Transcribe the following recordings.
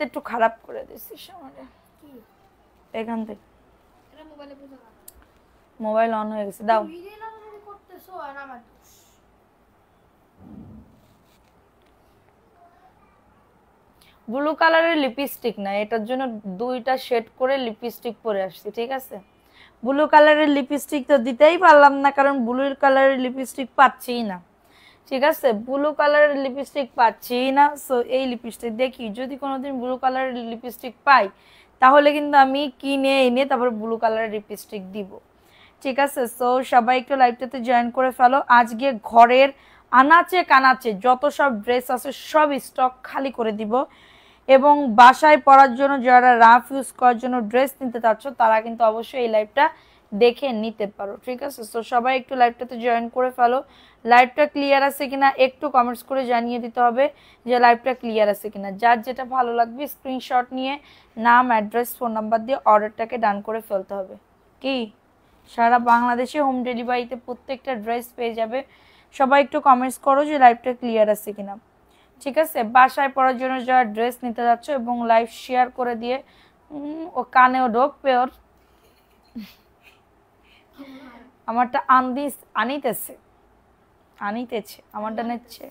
একটু খারাপ করে দিছিস আমারে এখান থেকে মোবাইল অন হয়ে গেছে দাও ব্লু কালারের লিপস্টিক না, এটার জন্য দুইটা শেড করে লিপস্টিক পরে আসছি, ঠিক আছে? ব্লু কালারের লিপস্টিক তো দিতেই পারলাম না, কারণ ব্লু কালারের লিপস্টিক পাচ্ছিই না, ঠিক আছে? ব্লু কালারের লিপস্টিক পাচ্ছিই না, সো এই লিপস্টিক দেখি যদি কোনোদিন ব্লু কালারের লিপস্টিক পাই তাহলে কিন্তু আমি কিনে এনে তারপর ব্লু কালারের লিপস্টিক দিব, ঠিক আছে? সো সবাই একটু লাইভটাতে জয়েন করে ফেলো। আজকে ঘরের আনাচে কানাচে যত সব ড্রেস আছে সব স্টক খালি করে দিব, এবং বাসায় পরার জন্য যারা রাফ ইউজ করার জন্য ড্রেস নিতে চাচ্ছ তারা কিন্তু অবশ্যই এই লাইভটা দেখে নিতে পারো, ঠিক আছে? সো সবাই একটু লাইভটাতে জয়েন করে ফেলো। লাইভটা ক্লিয়ার আছে কিনা একটু কমেন্টস করে জানিয়ে দিতে হবে যে লাইভটা ক্লিয়ার আছে কিনা। যার যেটা ভালো লাগবে স্ক্রিনশট নিয়ে নাম, অ্যাড্রেস, ফোন নাম্বার দিয়ে অর্ডারটাকে ডান করে ফেলতে হবে। কি সারা বাংলাদেশে হোম ডেলিভারিতে প্রত্যেকটা ড্রেস পেয়ে যাবে। সবাই একটু কমেন্টস করো যে লাইভটা ক্লিয়ার আছে কিনা, ঠিক আছে? বাসায় পরার জন্য যারা ড্রেস নিতে যাচ্ছ এবং লাইভ শেয়ার করে দিয়ে ও কানেও ঢোকবে ওর, আমারটা আনিতেছে আমারটা নিচ্ছে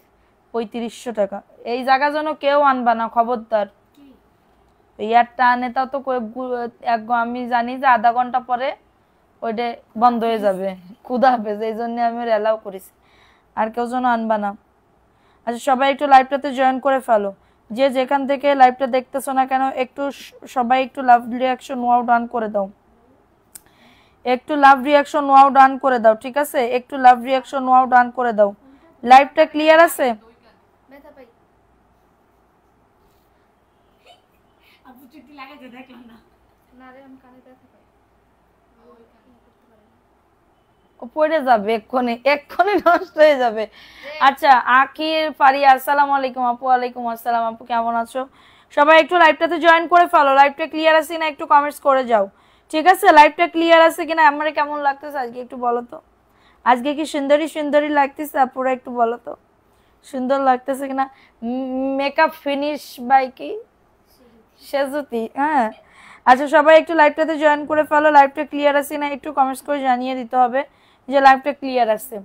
3500 টাকা। এই জায়গা যেন কেউ আনবা না, খবরদার। ইয়ারটা আনে তাও তো আমি জানি যে আধা ঘন্টা পরে ওইটা বন্ধ হয়ে যাবে, ক্ষুধা হবে, এই জন্য আমি অ্যালাউ করেছি, আর কেউ যেন আনবা না। আচ্ছা সবাই একটু লাইভটাতে জয়েন করে ফেলো, যে যেখান থেকে লাইভটা দেখতেছো না কেন একটু সবাই একটু লাভ রিয়াকশন ওয়াও ডান করে দাও, একটু লাভ রিয়াকশন ওয়াও ডান করে দাও, ঠিক আছে? একটু লাভ রিয়াকশন ওয়াও ডান করে দাও। লাইভটা ক্লিয়ার আছে? আপু চুটি লাগাইতে দেখলাম না, না রে আমি কানে ব্যথা পাই, ও পড়ে যাবে এক্ষুনি নষ্ট হয়ে যাবে। আচ্ছা আকির ফারিয়া, আসসালামু আলাইকুম আপু। ওয়ালাইকুম আসসালাম আপু, কেমন আছো? সবাই একটু লাইভটাতে জয়েন করে ফেলো। লাইভটা ক্লিয়ার আছে কিনা একটু কমেন্টস করে যাও, ঠিক আছে? লাইভটা ক্লিয়ার আছে কিনা, আমার কেমন লাগতেছে আজকে একটু বলো তো। আজকে কি সুন্দরী লাগতেছে আপুরা, একটু বলো তো সুন্দর লাগতেছে কিনা। মেকআপ ফিনিশ বাই কি সেজুতি, হ্যাঁ। আচ্ছা সবাই একটু লাইভটাতে জয়েন করে ফেলো। লাইভটা ক্লিয়ার আছে না একটু কমেন্টস করে জানিয়ে দিতে হবে যে লাইভটা ক্লিয়ার আছে।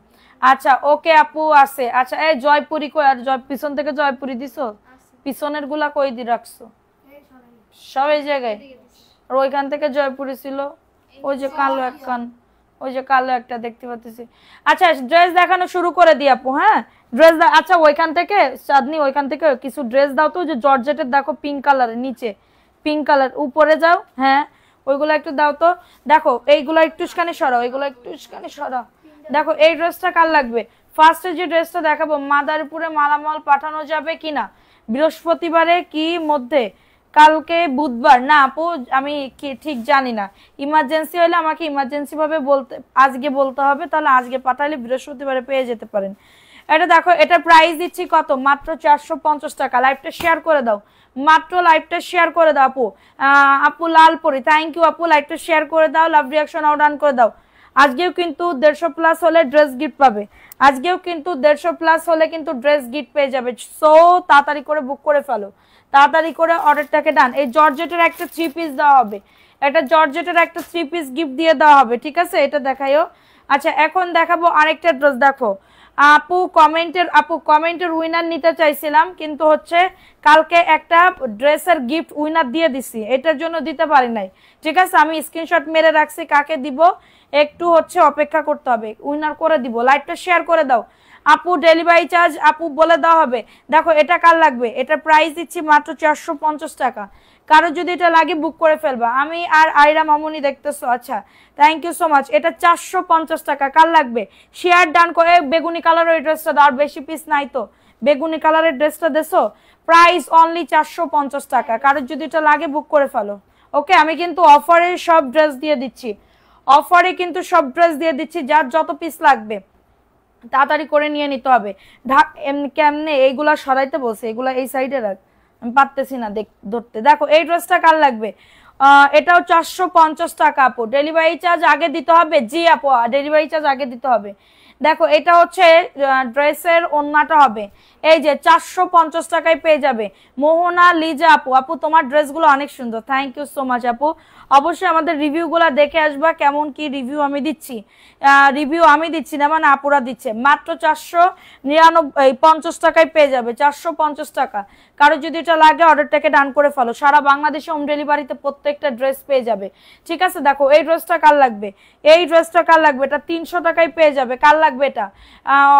আচ্ছা ওকে আপু আছে। আচ্ছা এই জয়পুরি কই, আর পিছন থেকে জয়পুরি দিছো? পিছনের গুলা কই দি রাখছো? সব এই জায়গায়। আর ওইখান থেকে জয়পুরি ছিল, ওই যে কালো একখান, ওই যে কালো একটা দেখতে পাচ্ছি। আচ্ছা ড্রেস দেখানো শুরু করে দি আপু, হ্যাঁ ড্রেস। আচ্ছা ওইখান থেকে চাঁদনি, ওইখান থেকে কিছু ড্রেস দাও তো, যে জর্জেটের দেখো পিঙ্ক কালারের, নিচে পিঙ্ক কালার, উপরে যাও, হ্যাঁ ওইগুলো একটু দাও তো। দেখো এইগুলো একটুখানি সরাও, এইগুলো একটুখানি সরাও। দেখো এই ড্রেসটা কার লাগবে? ফার্স্টে যে ড্রেসটা দেখাবো, মাদারীপুরে মালামাল পাঠানো যাবে কিনা বৃহস্পতিবারে কি মধ্যে, কালকে বুধবার না আপু আমি কি ঠিক জানি না, ইমার্জেন্সি হলে আমাকে ইমার্জেন্সি ভাবে আজকে বলতে হবে, তাহলে আজকে পাঠালে বৃহস্পতিবারে পেয়ে যেতে পারেন। এটা দেখো, এটা প্রাইস দিচ্ছি কত, মাত্র 450 টাকা। লাইভটা শেয়ার করে দাও, মাত্র লাইভটা শেয়ার করে দাও আপু। আপু লালপুরি, থ্যাংক ইউ আপু, লাইভটা শেয়ার করে দাও, লাভ রিয়াকশন আউট ডান করে দাও। আজকেও কিন্তু 150 প্লাস হলে ড্রেস গিফট পাবে, আজকেও কিন্তু 150 প্লাস হলে কিন্তু ড্রেস গিফট পেয়ে যাবে। সো তাড়াতাড়ি করে বুক করে ফেলো, তাড়াতাড়ি করে অর্ডারটাকে ডান। এই জর্জেটের একটা 3 পিস দেওয়া হবে, এটা জর্জেটের একটা 3 পিস গিফট দিয়ে দেওয়া হবে, ঠিক আছে? এটা দেখাইও। আচ্ছা এখন দেখাবো আরেকটা ড্রেস। দেখো আপু কমেন্টের উইনার নিতে চাইছিলাম, কিন্তু হচ্ছে কালকে একটা ড্রেসের গিফট উইনার দিয়ে দিছি, এটার জন্য দিতে পারি নাই, ঠিক আছে? আমি স্ক্রিনশট মেরে রাখছি, কাকে দিব একটু হচ্ছে অপেক্ষা করতে হবে, উইনার করে দিব। লাইভটা শেয়ার করে দাও আপু, ডেলিভারি চার্জ আপু বলে দেওয়া হবে। দেখো এটা কার লাগবে, এটা প্রাইস দিচ্ছি মাত্র 450 টাকা। কারো যদি এটা লাগে বুক করে ফেলবা। আমি আর আয়রা মামুনি দেখতেছো, আচ্ছা থ্যাংক ইউ সো মাচ। এটা 450 টাকা, কার লাগবে শেয়ার ডান করে। বেগুনি কালারের ড্রেসটা দাও, আর বেশি পিস নাই তো, বেগুনি কালারের ড্রেসটা দেছো, প্রাইস অনলি 450 টাকা। কারোর যদি এটা লাগে বুক করে ফেলো, ওকে? আমি কিন্তু অফারে সব ড্রেস দিয়ে দিচ্ছি, অফারে কিন্তু সব ড্রেস দিয়ে দিচ্ছি, যার যত পিস লাগবে তাড়াতাড়ি করে নিয়ে নিতে হবে। কেমনে এইগুলা সরাইতে বলছে, এগুলা এই সাইডে রাখ, আমি পারতেছি না ধরতে। দেখো এই ড্রেসটা কার লাগবে, এটাও 450 টাকা আপু, ডেলিভারি চার্জ আগে দিতে হবে। জি আপু ডেলিভারি চার্জ আগে দিতে হবে। দেখো এটা হচ্ছে ড্রেসের ওন্নাটা হবে এই যে 450 টাকায় পেয়ে যাবে। মোহনা লিজা আপু, আপু তোমার ড্রেসগুলো অনেক সুন্দর, থ্যাংক ইউ সো মাচ আপু। অবশ্যই আমাদের রিভিউগুলো দেখে আসবা, কেমন কি রিভিউ আমি দিচ্ছি। রিভিউ আমি দিচ্ছি না, মানে আপুরা দিচ্ছে। মাত্র 450 টাকায় পেয়ে যাবে, 450 টাকা। কারো যদি এটা লাগে অর্ডারটাকে ডান করে ফেলো। সারা বাংলাদেশে হোম ডেলিভারিতে প্রত্যেকটা ড্রেস পেয়ে যাবে, ঠিক আছে। দেখো এই ড্রেসটা কার লাগবে, এই ড্রেসটা কার লাগবে, এটা 300 টাকায় পেয়ে যাবে। কার লাগবে এটা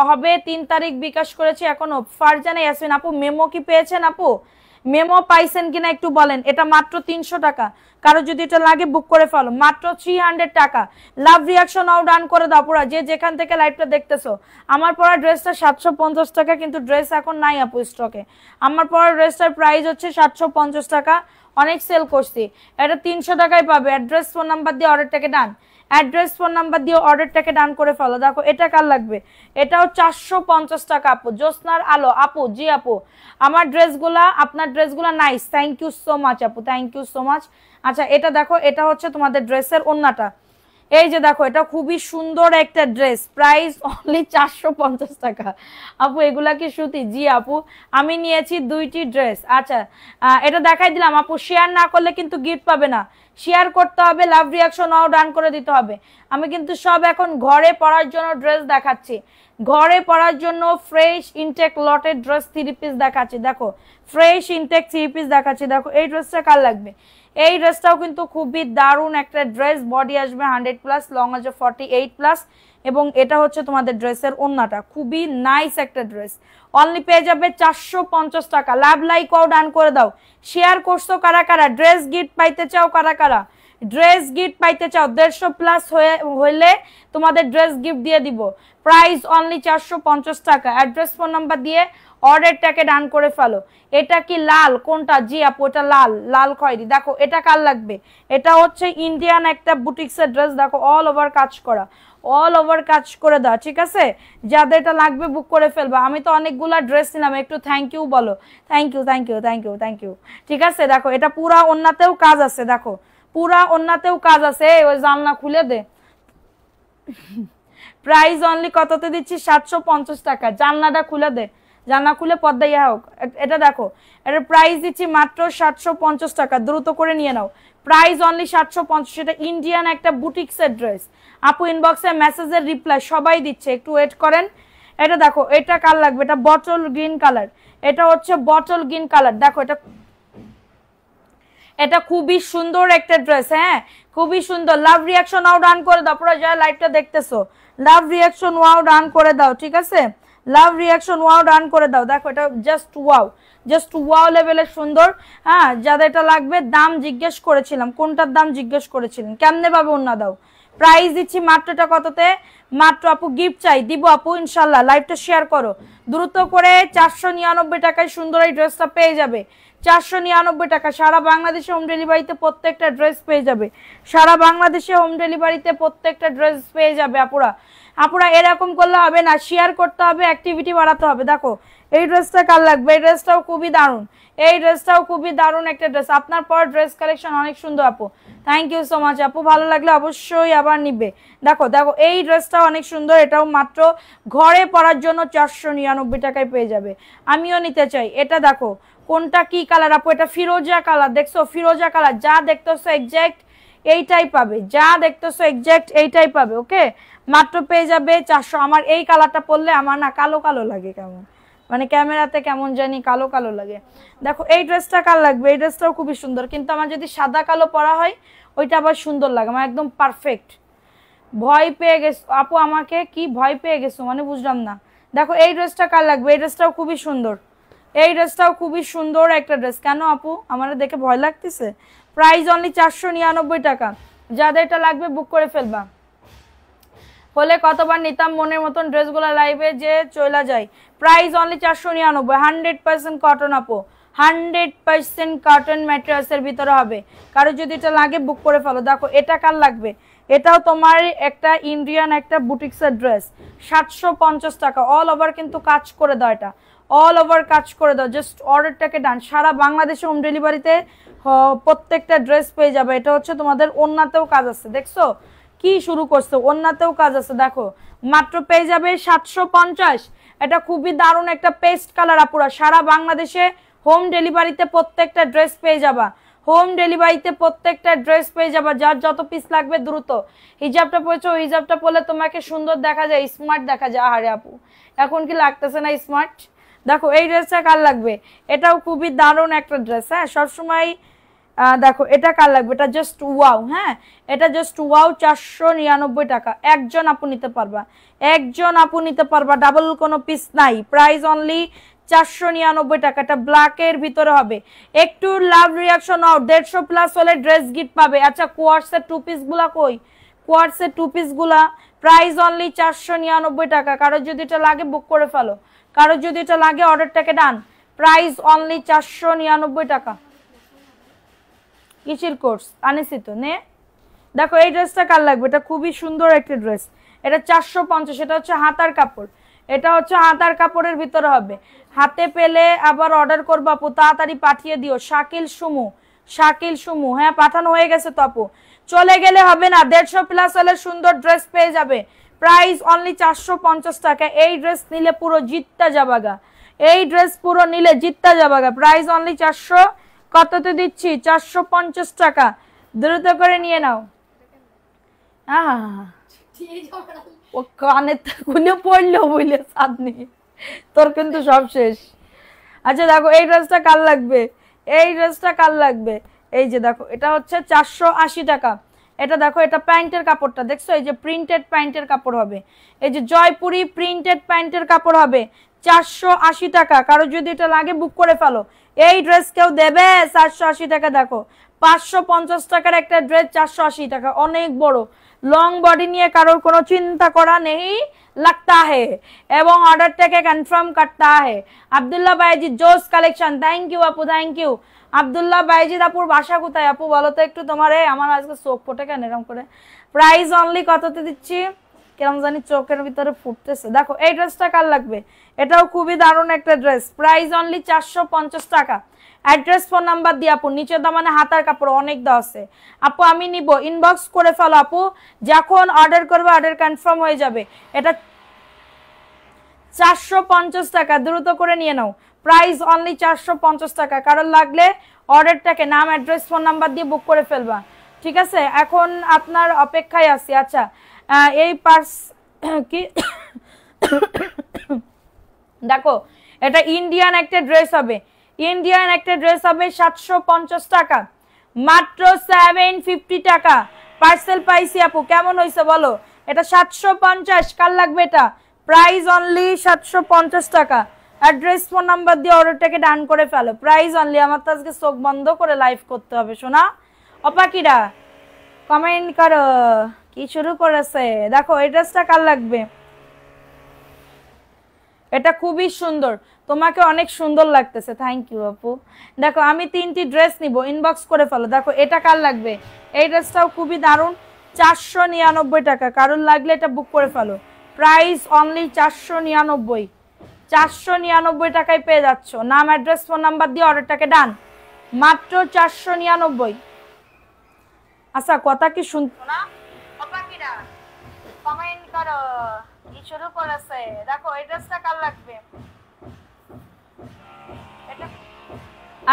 হবে 3 তারিখ বিকাশ করেছি এখনো। ফারজানা ইয়াসমিন আপু মেমো কি পেয়েছেন আপু, মেমো পাইছেন কিনা একটু বলেন। এটা মাত্র 300 টাকা, কারো যদি এটা লাগে বুক করে ফেলো, মাত্র 300 টাকা। লাভ রিয়াকশন আও ডান করে দাও পুরা, যে যেখান থেকে লাইভটা দেখতেছো। আমার পরা ড্রেসটা 750 টাকা, কিন্তু ড্রেস এখন নাই আপু স্টকে। আমার পরা ড্রেসটার প্রাইস হচ্ছে 750 টাকা, অনেক সেল করছি। এটা 300 টাকায় পাবে। অ্যাড্রেস ফোন নাম্বার দিয়ে অর্ডারটাকে ডান, অ্যাড্রেস ফোন নাম্বার দিয়ে অর্ডারটাকে ডান করে ফেলো। দেখো এটা কার লাগবে, এটাও 450 টাকা আপু। জ্যোৎস্নার আলো আপু, জি আপু আমার ড্রেসগুলা, আপনার ড্রেসগুলা nice, thank you so much আপু, থ্যাংক ইউ সো মাচ। আচ্ছা এটা দেখো, এটা হচ্ছে তোমাদের ড্রেসের ওন্নাটা। এই যে দেখো এটা খুবই সুন্দর একটা ড্রেস, প্রাইস অনলি 450 টাকা। আপু এগুলা কি সুতি, জি আপু আমি নিয়েছি 2টি ড্রেস। আচ্ছা এটা দেখাই দিলাম আপু, শেয়ার না করলে কিন্তু গিফট পাবে না, শেয়ার করতে হবে, লাভ রিয়াকশন নাও ডান করে দিতে হবে। আমি কিন্তু সব এখন ঘরে পরার জন্য ড্রেস দেখাচ্ছি, ঘরে পরার জন্য ফ্রেশ ইনটেক লটের ড্রেস 3 পিস দেখাচ্ছি। দেখো ফ্রেশ ইনটেক 3 পিস দেখাচ্ছি। দেখো এই ড্রেসটা কার লাগবে, এই ড্রেসটাও কিন্তু খুবই দারুণ একটা ড্রেস, বডি আসবে 100+, লং আসবে 48+, এবং এটা হচ্ছে তোমাদের ড্রেসের ওন্নাটা, খুবই নাইস একটা ড্রেস। অনলি পেয়ে যাবে 450 টাকা। লাভ লাইক ও ডান করে দাও, শেয়ার করছো কারা কারা, ড্রেস গিফট পাইতে চাও কারা কারা, ড্রেস গিফট পাইতে চাও 150+ হইলে তোমাদের ড্রেস গিফট দিয়ে দিব। প্রাইস অনলি 450 টাকা। অ্যাড্রেস ফোন নাম্বার দিয়ে অর্ডারটাকে ডান করে ফেলো। এটা কি লাল কোনটা, জি আপু এটা লাল, লাল খয়েরি। দেখো এটা কার লাগবে, এটা হচ্ছে ইন্ডিয়ান একটা বুটিক্সের ড্রেস। দেখো অল ওভার কাজ করা, অল ওভার কাজ করে দাও, ঠিক আছে। যাদের এটা লাগবে বুক করে ফেলবা। আমি তো অনেকগুলা ড্রেস নিলাম, একটু থ্যাংক ইউ বলো, thank you thank you thank you thank you, ঠিক আছে। দেখো এটা পুরা ওন্নাতেও কাজ আছে, দেখো পুরা ওন্নাতেও কাজ আছে। ওই জানলা খুলে দে। প্রাইস অনলি কততে দিচ্ছি, 750 টাকা। জানলাটা খুলে দে, জানলা খুলে পর্দা ইয়া হোক। এটা দেখো এটার প্রাইস দিচ্ছি মাত্র 750 টাকা, দ্রুত করে নিয়ে নাও। Price only 750। এটা ইন্ডিয়ান একটা বুটিক্সের ড্রেস। আপু ইনবক্সে মেসেজের রিপ্লাই সবাই দিচ্ছে, একটু ওয়েট করেন। এটা দেখো এটা কার লাগবে, এটা বটল গ্রিন কালার, এটা হচ্ছে বটল গ্রিন কালার। দেখো এটা, এটা খুবই সুন্দর একটা ড্রেস, হ্যাঁ খুবই সুন্দর। লাভ রিয়াকশন ওয়াও ডান করে দাও, পুরো যারা লাইভটা দেখতেছো লাভ রিয়াকশন ওয়াও ডান করে দাও, ঠিক আছে। লাভ রিয়াকশন ওয়াও ডান করে দাও। দেখো এটা জাস্ট ওয়াও, জাস্ট ওয়াও লেভেলের সুন্দর। হ্যাঁ যাদের এটা লাগবে দাম জিজ্ঞেস করেছিলাম, কোনটার দাম জিজ্ঞেস করেছিলেন, কেমনে পাবে অন্য দাও। প্রাইস দিচ্ছি মাত্রটা কততে, মাত্র আপু গিফট চাই দিব আপু ইনশাল্লাহ। লাইভটা শেয়ার করো দ্রুত করে। 499 টাকায় সুন্দর এই ড্রেসটা পেয়ে যাবে, 499 টাকা। সারা বাংলাদেশে হোম ডেলিভারিতে প্রত্যেকটা ড্রেস পেয়ে যাবে, সারা বাংলাদেশে হোম ডেলিভারিতে প্রত্যেকটা ড্রেস পেয়ে যাবে। আপুরা আপুরা এরকম করলে হবে না, শেয়ার করতে হবে, অ্যাক্টিভিটি বাড়াতে হবে। দেখো এই ড্রেসটা কার লাগবে, এই ড্রেসটাও খুবই দারুণ, এই ড্রেসটাও খুবই দারুণ একটা ড্রেস। আপনার পর ড্রেস কালেকশন অনেক সুন্দর আপু, থ্যাংক ইউ সো মাচ আপু। ভালো লাগলে অবশ্যই আবার নিবে। দেখো দেখো এই ড্রেসটাও অনেক সুন্দর, এটাও মাত্র ঘরে পরার জন্য 499 টাকায় পেয়ে যাবে। আমিও নিতে চাই। এটা দেখো কোনটা কি কালার আপু, এটা ফিরোজা কালার, দেখছো ফিরোজা কালার, যা দেখতেছো এক্সাক্ট এইটাই পাবে, যা দেখতেছো এক্সাক্ট এইটাই পাবে। ওকে মাত্র পেয়ে যাবে 400। আমার এই কালারটা পরলে আমার না কালো কালো লাগে, কেমন মানে ক্যামেরাতে কেমন জানি কালো কালো লাগে। দেখো এই ড্রেসটা কার লাগবে, এই ড্রেসটাও খুবই সুন্দর, কিন্তু আমার যদি সাদা কালো পরা হয় ওইটা আবার সুন্দর লাগে, আমার একদম পারফেক্ট। ভয় পেয়ে গেছো আপু, আমাকে কি ভয় পেয়ে গেছো মানে বুঝলাম না। দেখো এই ড্রেসটা কার লাগবে, এই ড্রেসটাও খুবই সুন্দর, এই ড্রেসটাও খুবই সুন্দর একটা ড্রেস। কেন আপু আমার দেখে ভয় লাগতেছে। প্রাইস অনলি 499 টাকা। যাদের এটা লাগবে বুক করে ফেলবা। হলে কতবার নিতাম মনের মতন ড্রেসগুলো লাইভে যে চলে যায়। প্রাইস অনলি 499, 100% কটন আপু, 100% কটন ম্যাটেরিয়ালসের ভিতরে হবে। কারো যদি এটা লাগে বুক করে ফেলো। দেখো এটা কার লাগবে, এটাও তোমার একটা ইন্ডিয়ান একটা বুটিক্সের ড্রেস, 750 টাকা। অল ওভার কিন্তু কাজ করে দাও, এটা অল ওভার কাজ করে দাও। জাস্ট অর্ডারটাকে ডান। সারা বাংলাদেশে হোম ডেলিভারিতে প্রত্যেকটা ড্রেস পেয়ে যাবে। এটা হচ্ছে তোমাদের ওন্নাতেও কাজ আছে, দেখছো কি শুরু করছে, ওন্নাতেও কাজ আছে দেখো, মাত্র পেয়ে যাবে 750। এটা খুবই দারুণ একটা পেস্ট কালার আপুরা, সারা বাংলাদেশে হোম ডেলিভারিতে প্রত্যেকটা ড্রেস পেয়ে যাবা, হোম ডেলিভারিতে প্রত্যেকটা ড্রেস পেয়ে যাবা। যার যত পিস লাগবে দ্রুত। হিজাবটা পরেছো, হিজাবটা পরলে তোমাকে সুন্দর দেখা যায়, স্মার্ট দেখা যায়। আরে আপু এখন কি লাগতেছে না স্মার্ট? দেখো এই ড্রেসটা কার লাগবে, এটাও খুবই দারুণ একটা ড্রেস। হ্যাঁ সবসময় দেখো এটা কার লাগবে, এটা জাস্ট ওয়াও। হ্যাঁ এটা জাস্ট ওয়াও, 499 টাকা। একজন আপু নিতে পারবা, একজন আপু নিতে পারবা, ডাবল কোনো পিস নাই। প্রাইস অনলি 499 টাকা। এটা ব্ল্যাকের ভিতরে হবে। একটু লাভ রিয়াকশন নাও, 150 প্লাস হলে ড্রেস গিফট পাবে। আচ্ছা কোয়ার্সের টু পিস গুলা কই, কোয়ার্সের টু পিস গুলা প্রাইস অনলি 499 টাকা। কারো যদি এটা লাগে বুক করে ফেলো, কারো যদি এটা লাগে অর্ডারটাকে ডান। প্রাইস অনলি 499 টাকা। কিসের কোর্স আনিসি তো নে। দেখো এই ড্রেসটা কার লাগবে, এটা খুবই সুন্দর একটা ড্রেস। এটা 450, এটা হচ্ছে হাতার কাপড়, এটা হচ্ছে হাতার কাপড়ের ভিতরে হবে। হাতে পেলে আবার অর্ডার করবো আপু, তাড়াতাড়ি পাঠিয়ে দিও। শাকিল সুমু, শাকিল সুমু, হ্যাঁ পাঠানো হয়ে গেছে তো আপু, চলে গেলে হবে না। 150 প্লাস হলে সুন্দর ড্রেস পেয়ে যাবে। প্রাইস অনলি 450 টাকা। এই ড্রেস নিলে পুরো জিততে যাবাগা, এই ড্রেস পুরো নিলে জিততে যাবাগা। প্রাইস অনলি 400, কততে দিচ্ছি 450 টাকা। দ্রুত করে নিয়ে নাও। ও কানে খুলে পড়লো বলে চাঁদনি, তোর কিন্তু সব শেষ। আচ্ছা দেখো এই ড্রেসটা কার লাগবে, এই ড্রেসটা কার লাগবে, এই যে দেখো এটা হচ্ছে 480 টাকা। এটা দেখো এটা প্যান্টের কাপড়টা দেখছো, এই যে প্রিন্টেড প্যান্টের কাপড় হবে, এই যে জয়পুরি প্রিন্টেড প্যান্টের কাপড় হবে। 480 টাকা। কারো যদি এটা লাগে বুক করে ফেলো। এই ড্রেস কেউ দেবে 480 টাকা। দেখো 550 টাকার একটা ড্রেস 480 টাকা, অনেক বড় লং বডি নিয়ে কারোর কোনো চিন্তা করা নেই लगता है এবং অর্ডারটাকে কনফার্ম করতে है। আব্দুল্লাহ বাইজি জোস কালেকশন, থ্যাংক ইউ আপু, থ্যাংক ইউ। আব্দুল্লাহ বাইজিদ আপুর বাসা কোথায় আপু বলো তো একটু তোমার? আমার আজকে চোখ ফোটে কেন এরকম করে? প্রাইস অনলি কততে দিচ্ছি, কেমন জানি চোখের ভিতরে ফুটতেছে। দেখো এই ড্রেসটা কার লাগবে, এটাও খুবই দারুণ একটা ড্রেস। প্রাইস অনলি 450 টাকা। অ্যাড্রেস ফোন নাম্বার দিয়ে আপু, নিচের দামানে হাতার কাপড় অনেক দেওয়া আছে আপু, আমি নিব। ইনবক্স করে ফেলো আপু, যখন অর্ডার করবে অর্ডার কনফার্ম হয়ে যাবে। এটা 450 টাকা, দ্রুত করে নিয়ে নাও। প্রাইস অনলি 450 টাকা। কারণ লাগলে অর্ডারটাকে নাম অ্যাড্রেস ফোন নাম্বার দিয়ে বুক করে ফেলবা, ঠিক আছে? এখন আপনার অপেক্ষায় আছি। আচ্ছা এই পার্স কি দেখো এটা ইন্ডিয়ান একটা ড্রেস হবে, ইন্ডিয়ান একটা ড্রেস হবে 750 টাকা, মাত্র 750 টাকা। পার্সেল পাইছি আপু, কেমন হয়েছে বলো? এটা 750, কার লাগবে এটা? প্রাইস অনলি 750 টাকা। অ্যাড্রেস ফোন নাম্বার দিয়ে অর্ডারটাকে ডান করে ফেলো। Price only. আমার তো আজকে চোখ বন্ধ করে লাইভ করতে হবে শোনা। অপাকিরা কমেন্ট করো, কি শুরু করেছে? দেখো এই ড্রেসটা কার লাগবে, এটা খুবই সুন্দর, তোমাকে অনেক সুন্দর লাগতেছে। থ্যাংক ইউ আপু। দেখো আমি 3টি ড্রেস নিব, ইনবক্স করে ফেলো। দেখো এটা কার লাগবে, এই ড্রেসটাও খুবই দারুণ, 499 টাকা। কারণ লাগলে এটা বুক করে ফেলো। প্রাইস অনলি 499, 499 টাকায় পেয়ে যাচ্ছ। নাম অ্যাড্রেস ফোন নাম্বার দিয়ে অর্ডারটাকে ডান, মাত্র 499। আচ্ছা কথা কি শুনতো না? কমেন্ট করো, কি শুরু করেছে? দেখো এই ড্রেসটা কার লাগবে,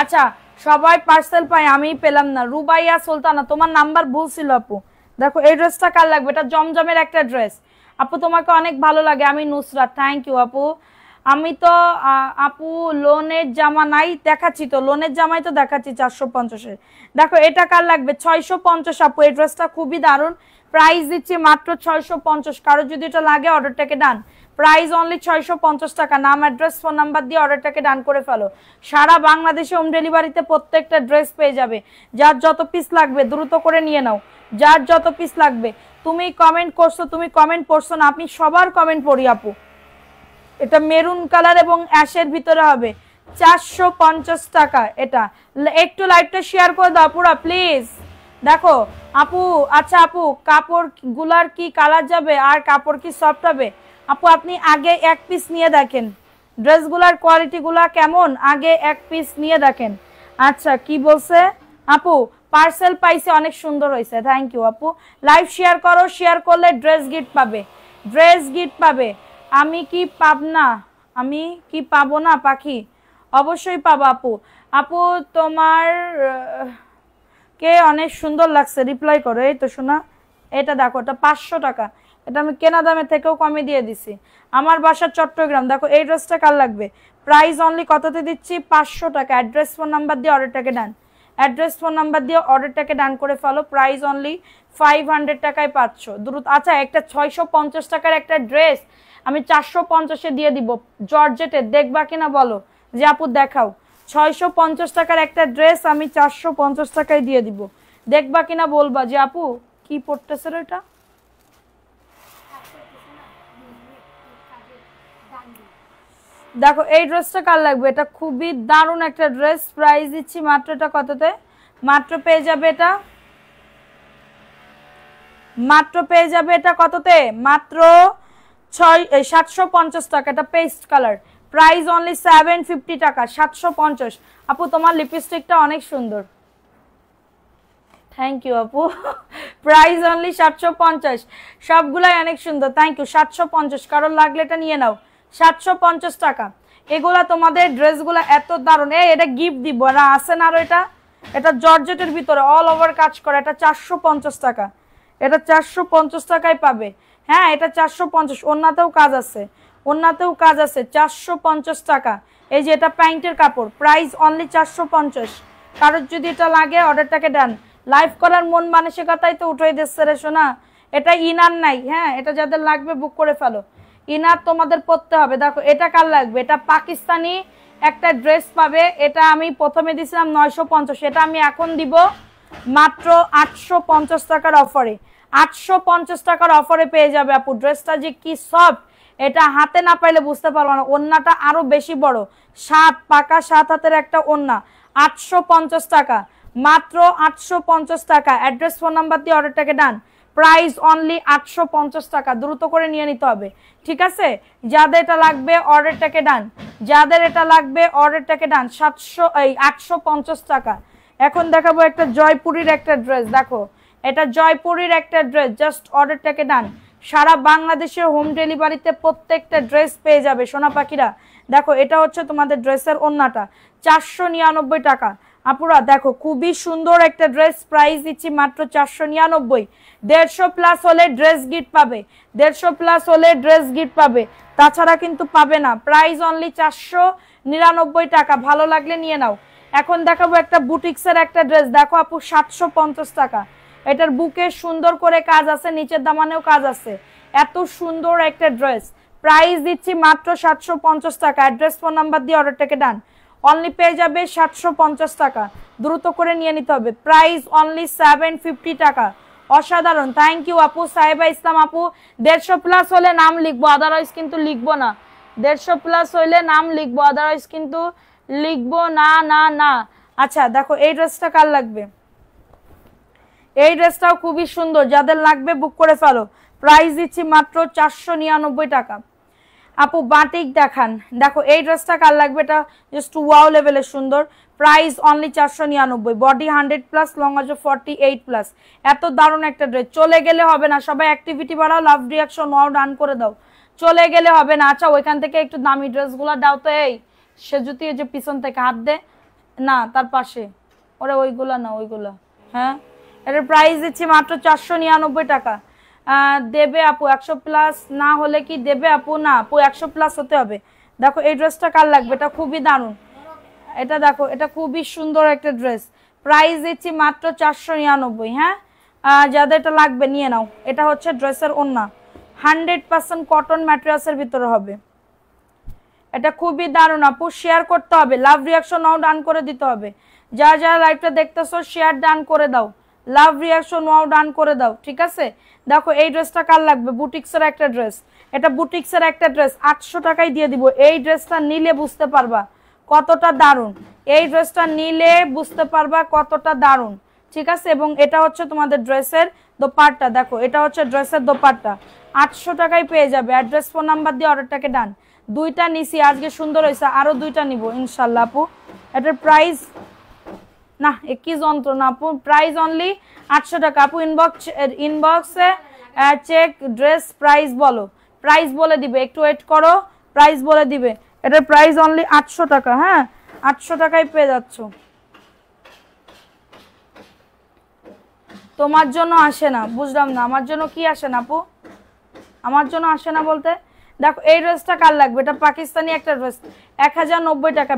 আচ্ছা সবাই পার্সেল পাই, আমি পেলাম না। রুবাইয়া সুলতানা, তোমার নাম্বার ভুল ছিল আপু। দেখো এই ড্রেসটা কার লাগবে, এটা জমজমের একটা ড্রেস আপু, তোমাকে অনেক ভালো লাগে। আমি নুসরাত, থ্যাংক ইউ আপু। আমি তো আপু লোনের জামা নাই দেখাচ্ছি, তো লোনের জামাই তো দেখাচ্ছি 450-এর। দেখো এটা কার লাগবে, 650 আপু। এই ড্রেসটা খুবই দারুণ, প্রাইস দিচ্ছি মাত্র 650। কারো যদি এটা লাগে অর্ডারটাকে ডান। প্রাইস অনলি 650 টাকা। নাম অ্যাড্রেস ফোন নাম্বার দিয়ে অর্ডারটাকে ডান করে ফেলো। সারা বাংলাদেশে হোম ডেলিভারিতে প্রত্যেকটা ড্রেস পেয়ে যাবে। যার যত পিস লাগবে দ্রুত করে নিয়ে নাও, যার যত পিস লাগবে। তুমি কমেন্ট করছো, তুমি কমেন্ট পড়ছো না, আপনি সবার কমেন্ট পড়ি আপু। এটা মেরুন কালার এবং অ্যাশের ভিতরে হবে, 450 টাকা। এটা একটু লাইভটা শেয়ার করে দাও পুরা প্লিজ। দেখো আপু, আচ্ছা আপু কাপড় গুলার কি কালার যাবে আর কাপড় কি সফট হবে? আপু আপনি আগে এক পিস নিয়ে দেখেন, ড্রেসগুলার কোয়ালিটি গুলা কেমন, আগে এক পিস নিয়ে দেখেন। আচ্ছা কি বলছে আপু, পার্সেল পাইছে, অনেক সুন্দর হয়েছে, থ্যাংক ইউ আপু। লাইভ শেয়ার করো, শেয়ার করলে ড্রেস গিফট পাবে, ড্রেস গিফট পাবে। আমি কি পাবো না পাখি? অবশ্যই পাবো আপু। আপু তোমার কে অনেক সুন্দর লাগছে, রিপ্লাই করো। এই তো শোনা, এটা দেখো, এটা 500 টাকা, এটা আমি কেনা দামে থেকেও কমে দিয়ে দিছি। আমার বাসা চট্টগ্রাম। দেখো এই ড্রেসটা কার লাগবে, প্রাইস অনলি কততে দিচ্ছি, 500 টাকা। অ্যাড্রেস ফোন নাম্বার দিয়ে অর্ডারটাকে ডান, অ্যাড্রেস ফোন নাম্বার দিয়ে অর্ডারটাকে ডান করে ফেলো। প্রাইস অনলি 500 টাকায় পাচ্ছ দ্রুত। আচ্ছা, একটা 650 টাকার একটা ড্রেস আমি 450-এ দিয়ে দিব, জর্জেটের, দেখবা কিনা বলো? যে আপু দেখাও, 650 টাকার একটা ড্রেস আমি 450 টাকায় দিয়ে দিব, দেখবা কিনা বলবা যে আপু কি পড়তেছে এটা। দেখো এই ড্রেসটা কার লাগবে, এটা খুবই দারুণ একটা ড্রেস। প্রাইস দিচ্ছি মাত্র, এটা কততে মাত্র পেয়ে যাবে, এটা মাত্র পেয়ে যাবে, এটা কততে, মাত্র 750 টাকা। এটা পেস্ট কালার, প্রাইস অনলি 750 টাকা, 750। আপু তোমার লিপস্টিকটা অনেক সুন্দর, থ্যাংক ইউ আপু। প্রাইস অনলি 750, সবগুলাই অনেক সুন্দর, থ্যাংক ইউ। 750, কারোর লাগলে এটা নিয়ে নাও, 750 টাকা। এগুলা তোমাদের ড্রেসগুলা এত দারুণ। এটা গিফট দিব না, আছে না আরো, এটা জর্জেটের ভিতরে অল ওভার কাজ করা, এটা 450 টাকা, এটা 450 টাকায় পাবে। হ্যাঁ, এটা 450, ওন্নাতেও কাজ আছে, ওন্নাতেও কাজ আছে, 450 টাকা। এই যে এটা প্যান্টের কাপড়, প্রাইস অনলি 450। কারোর যদি এটা লাগে অর্ডারটাকে ডান। লাইভ করার মন মানসিকতাই তো উঠে দিচ্ছে রে সোনা। এটা ইনার নাই, হ্যাঁ, এটা যাদের লাগবে বুক করে ফেলো, ইনার তোমাদের পড়তে হবে। দেখো এটা কার লাগবে, এটা পাকিস্তানি একটা ড্রেস পাবে, এটা আমি প্রথমে দিছিলাম 950, এটা আমি এখন দিব মাত্র 850 টাকার অফারে। 850 টাকার অফারে পেয়ে যাবে আপু। ড্রেসটা যে কি সফট, এটা হাতে না পাইলে বুঝতে পারবো না। ওন্নাটা আরো বেশি বড়, 7 হাতের একটা ওন্না। 850 টাকা, মাত্র 850 টাকা। অ্যাড্রেস ফোন নাম্বার দিয়ে অর্ডারটাকে ডান। প্রাইস অনলি 850 টাকা, দ্রুত করে নিয়ে নিতে হবে, ঠিক আছে? যাদের এটা লাগবে অর্ডারটাকে ডান, যাদের এটা লাগবে অর্ডারটাকে ডান। 850 টাকা। এখন দেখাবো একটা জয়পুরীর একটা ড্রেস। দেখো এটা জয়পুরীর একটা ড্রেস, জাস্ট অর্ডারটাকে ডান। সারা বাংলাদেশের হোম ডেলিভারিতে প্রত্যেকটা ড্রেস পেয়ে যাবে সোনা পাখিরা। দেখো এটা হচ্ছে তোমাদের ড্রেসের ওন্নাটা, 499 টাকা। আপুরা দেখো খুবই সুন্দর একটা ড্রেস, প্রাইস দিচ্ছি মাত্র 499। 150 প্লাস হলে ড্রেস গিফট পাবে, 150 প্লাস হলে ড্রেস গিফট পাবে, তাছাড়া কিন্তু পাবে না। প্রাইস অনলি 499 টাকা, ভালো লাগলে নিয়ে নাও। এখন দেখাবো একটা বুটিক্সের একটা ড্রেস। দেখো আপু 750 টাকা, এটার বুকে সুন্দর করে কাজ আছে, নিচের দামানেও কাজ আছে, এত সুন্দর একটা ড্রেস। প্রাইস দিচ্ছি মাত্র 750 টাকা। অ্যাড্রেস ফোন নাম্বার দিয়ে অর্ডারটাকে ডান। অনলি পেয়ে যাবে 750 টাকা, দ্রুত করে নিয়ে নিতে হবে। প্রাইস অনলি 750 টাকা, অসাধারণ। থ্যাংক ইউ আপু। সাহেবা ইসলাম আপু 150 প্লাস হলে নাম লিখবো, আদারওয়াইজ কিন্তু লিখবো না। 150 প্লাস হইলে নাম লিখবো, আদারওয়াইজ কিন্তু লিখবো না, না না। আচ্ছা দেখো এই ড্রেসটা কার লাগবে, এই ড্রেসটাও খুবই সুন্দর, যাদের লাগবে বুক করে ফেলো। প্রাইস দিচ্ছি মাত্র 499 টাকা। আপু বাটিক দেখান। দেখো এই ড্রেসটা কার লাগবে, এটা জাস্ট ওয়াও লেভেলের সুন্দর। Price only 499, body 100 plus, long আছে 48 প্লাস। এত দারুণ একটা ড্রেস, চলে গেলে হবে না। সবাই অ্যাক্টিভিটি বাড়াও, লাভ রিয়াকশন ওয়াও ডান করে দাও, চলে গেলে হবে না। আচ্ছা ওইখান থেকে একটু দামি ড্রেসগুলো দাও তো। এই সে জুতি যে পিছন থেকে হাত দে না, তার পাশে, ওরে ওইগুলা না, ওইগুলা। হ্যাঁ, এটার প্রাইস দিচ্ছি মাত্র 499 টাকা। দেবে আপু 100 প্লাস না হলে কি দেবে আপু? না আপু 100 প্লাস হতে হবে। দেখো এই ড্রেসটা কার লাগবে, এটা খুবই দারুণ। এটা দেখো, এটা খুবই সুন্দর একটা ড্রেস, প্রাইস দিচ্ছি মাত্র 499। হ্যাঁ, যাদের এটা লাগবে নিয়ে নাও। এটা হচ্ছে ড্রেসের ওন্না, 100% কটন ম্যাটেরিয়ালসের ভিতরে হবে। এটা খুবই দারুণ আপু, শেয়ার করতে হবে, লাভ রিয়াকশন নাও ডান করে দিতে হবে। যারা যারা লাইভটা দেখতেছো শেয়ার ডান করে দাও, লাভ রিয়াকশন নাও ডান করে দাও, ঠিক আছে? দেখো এই ড্রেসটা কার লাগবে, বুটিক্সের একটা ড্রেস। এটা বুটিক্সের একটা ড্রেস, 800 টাকায় দিয়ে দিব। এই ড্রেসটা নিলে বুঝতে পারবা কতটা দারুণ, এই ড্রেসটা নিলে বুঝতে পারবা কতটা দারুণ, ঠিক আছে? এবং এটা হচ্ছে তোমাদের ড্রেসের দোপাট্টা। দেখো এটা হচ্ছে ড্রেসের দোপাট্টা, 800 টাকায় পেয়ে যাবে। অ্যাড্রেস ফোন নাম্বার দিয়ে অর্ডারটাকে ডান। দুইটা নিছি, আজকে সুন্দর হয়েছে, আরো দুইটা নিব ইনশাল্লাহ আপু। এটার প্রাইস না কি যন্ত্রণা আপু, প্রাইস অনলি 800 টাকা। আপু ইনবক্সে চেক ড্রেস প্রাইস বলো, প্রাইস বলে দিবে, একটু ওয়েট করো, প্রাইস বলে দিবে। এটার প্রাইস অনলি 800 টাকা। হ্যাঁ 800 টাকায় পেয়ে যাচ্ছ। তোমার জন্য আসে না, বুঝলাম না আমার জন্য কি আসে না আপু, আমার জন্য আসে না বলতে। দেখো এই ড্রেসটা কার লাগবে, এটা পাকিস্তানি একটা ড্রেস, 1090 টাকা,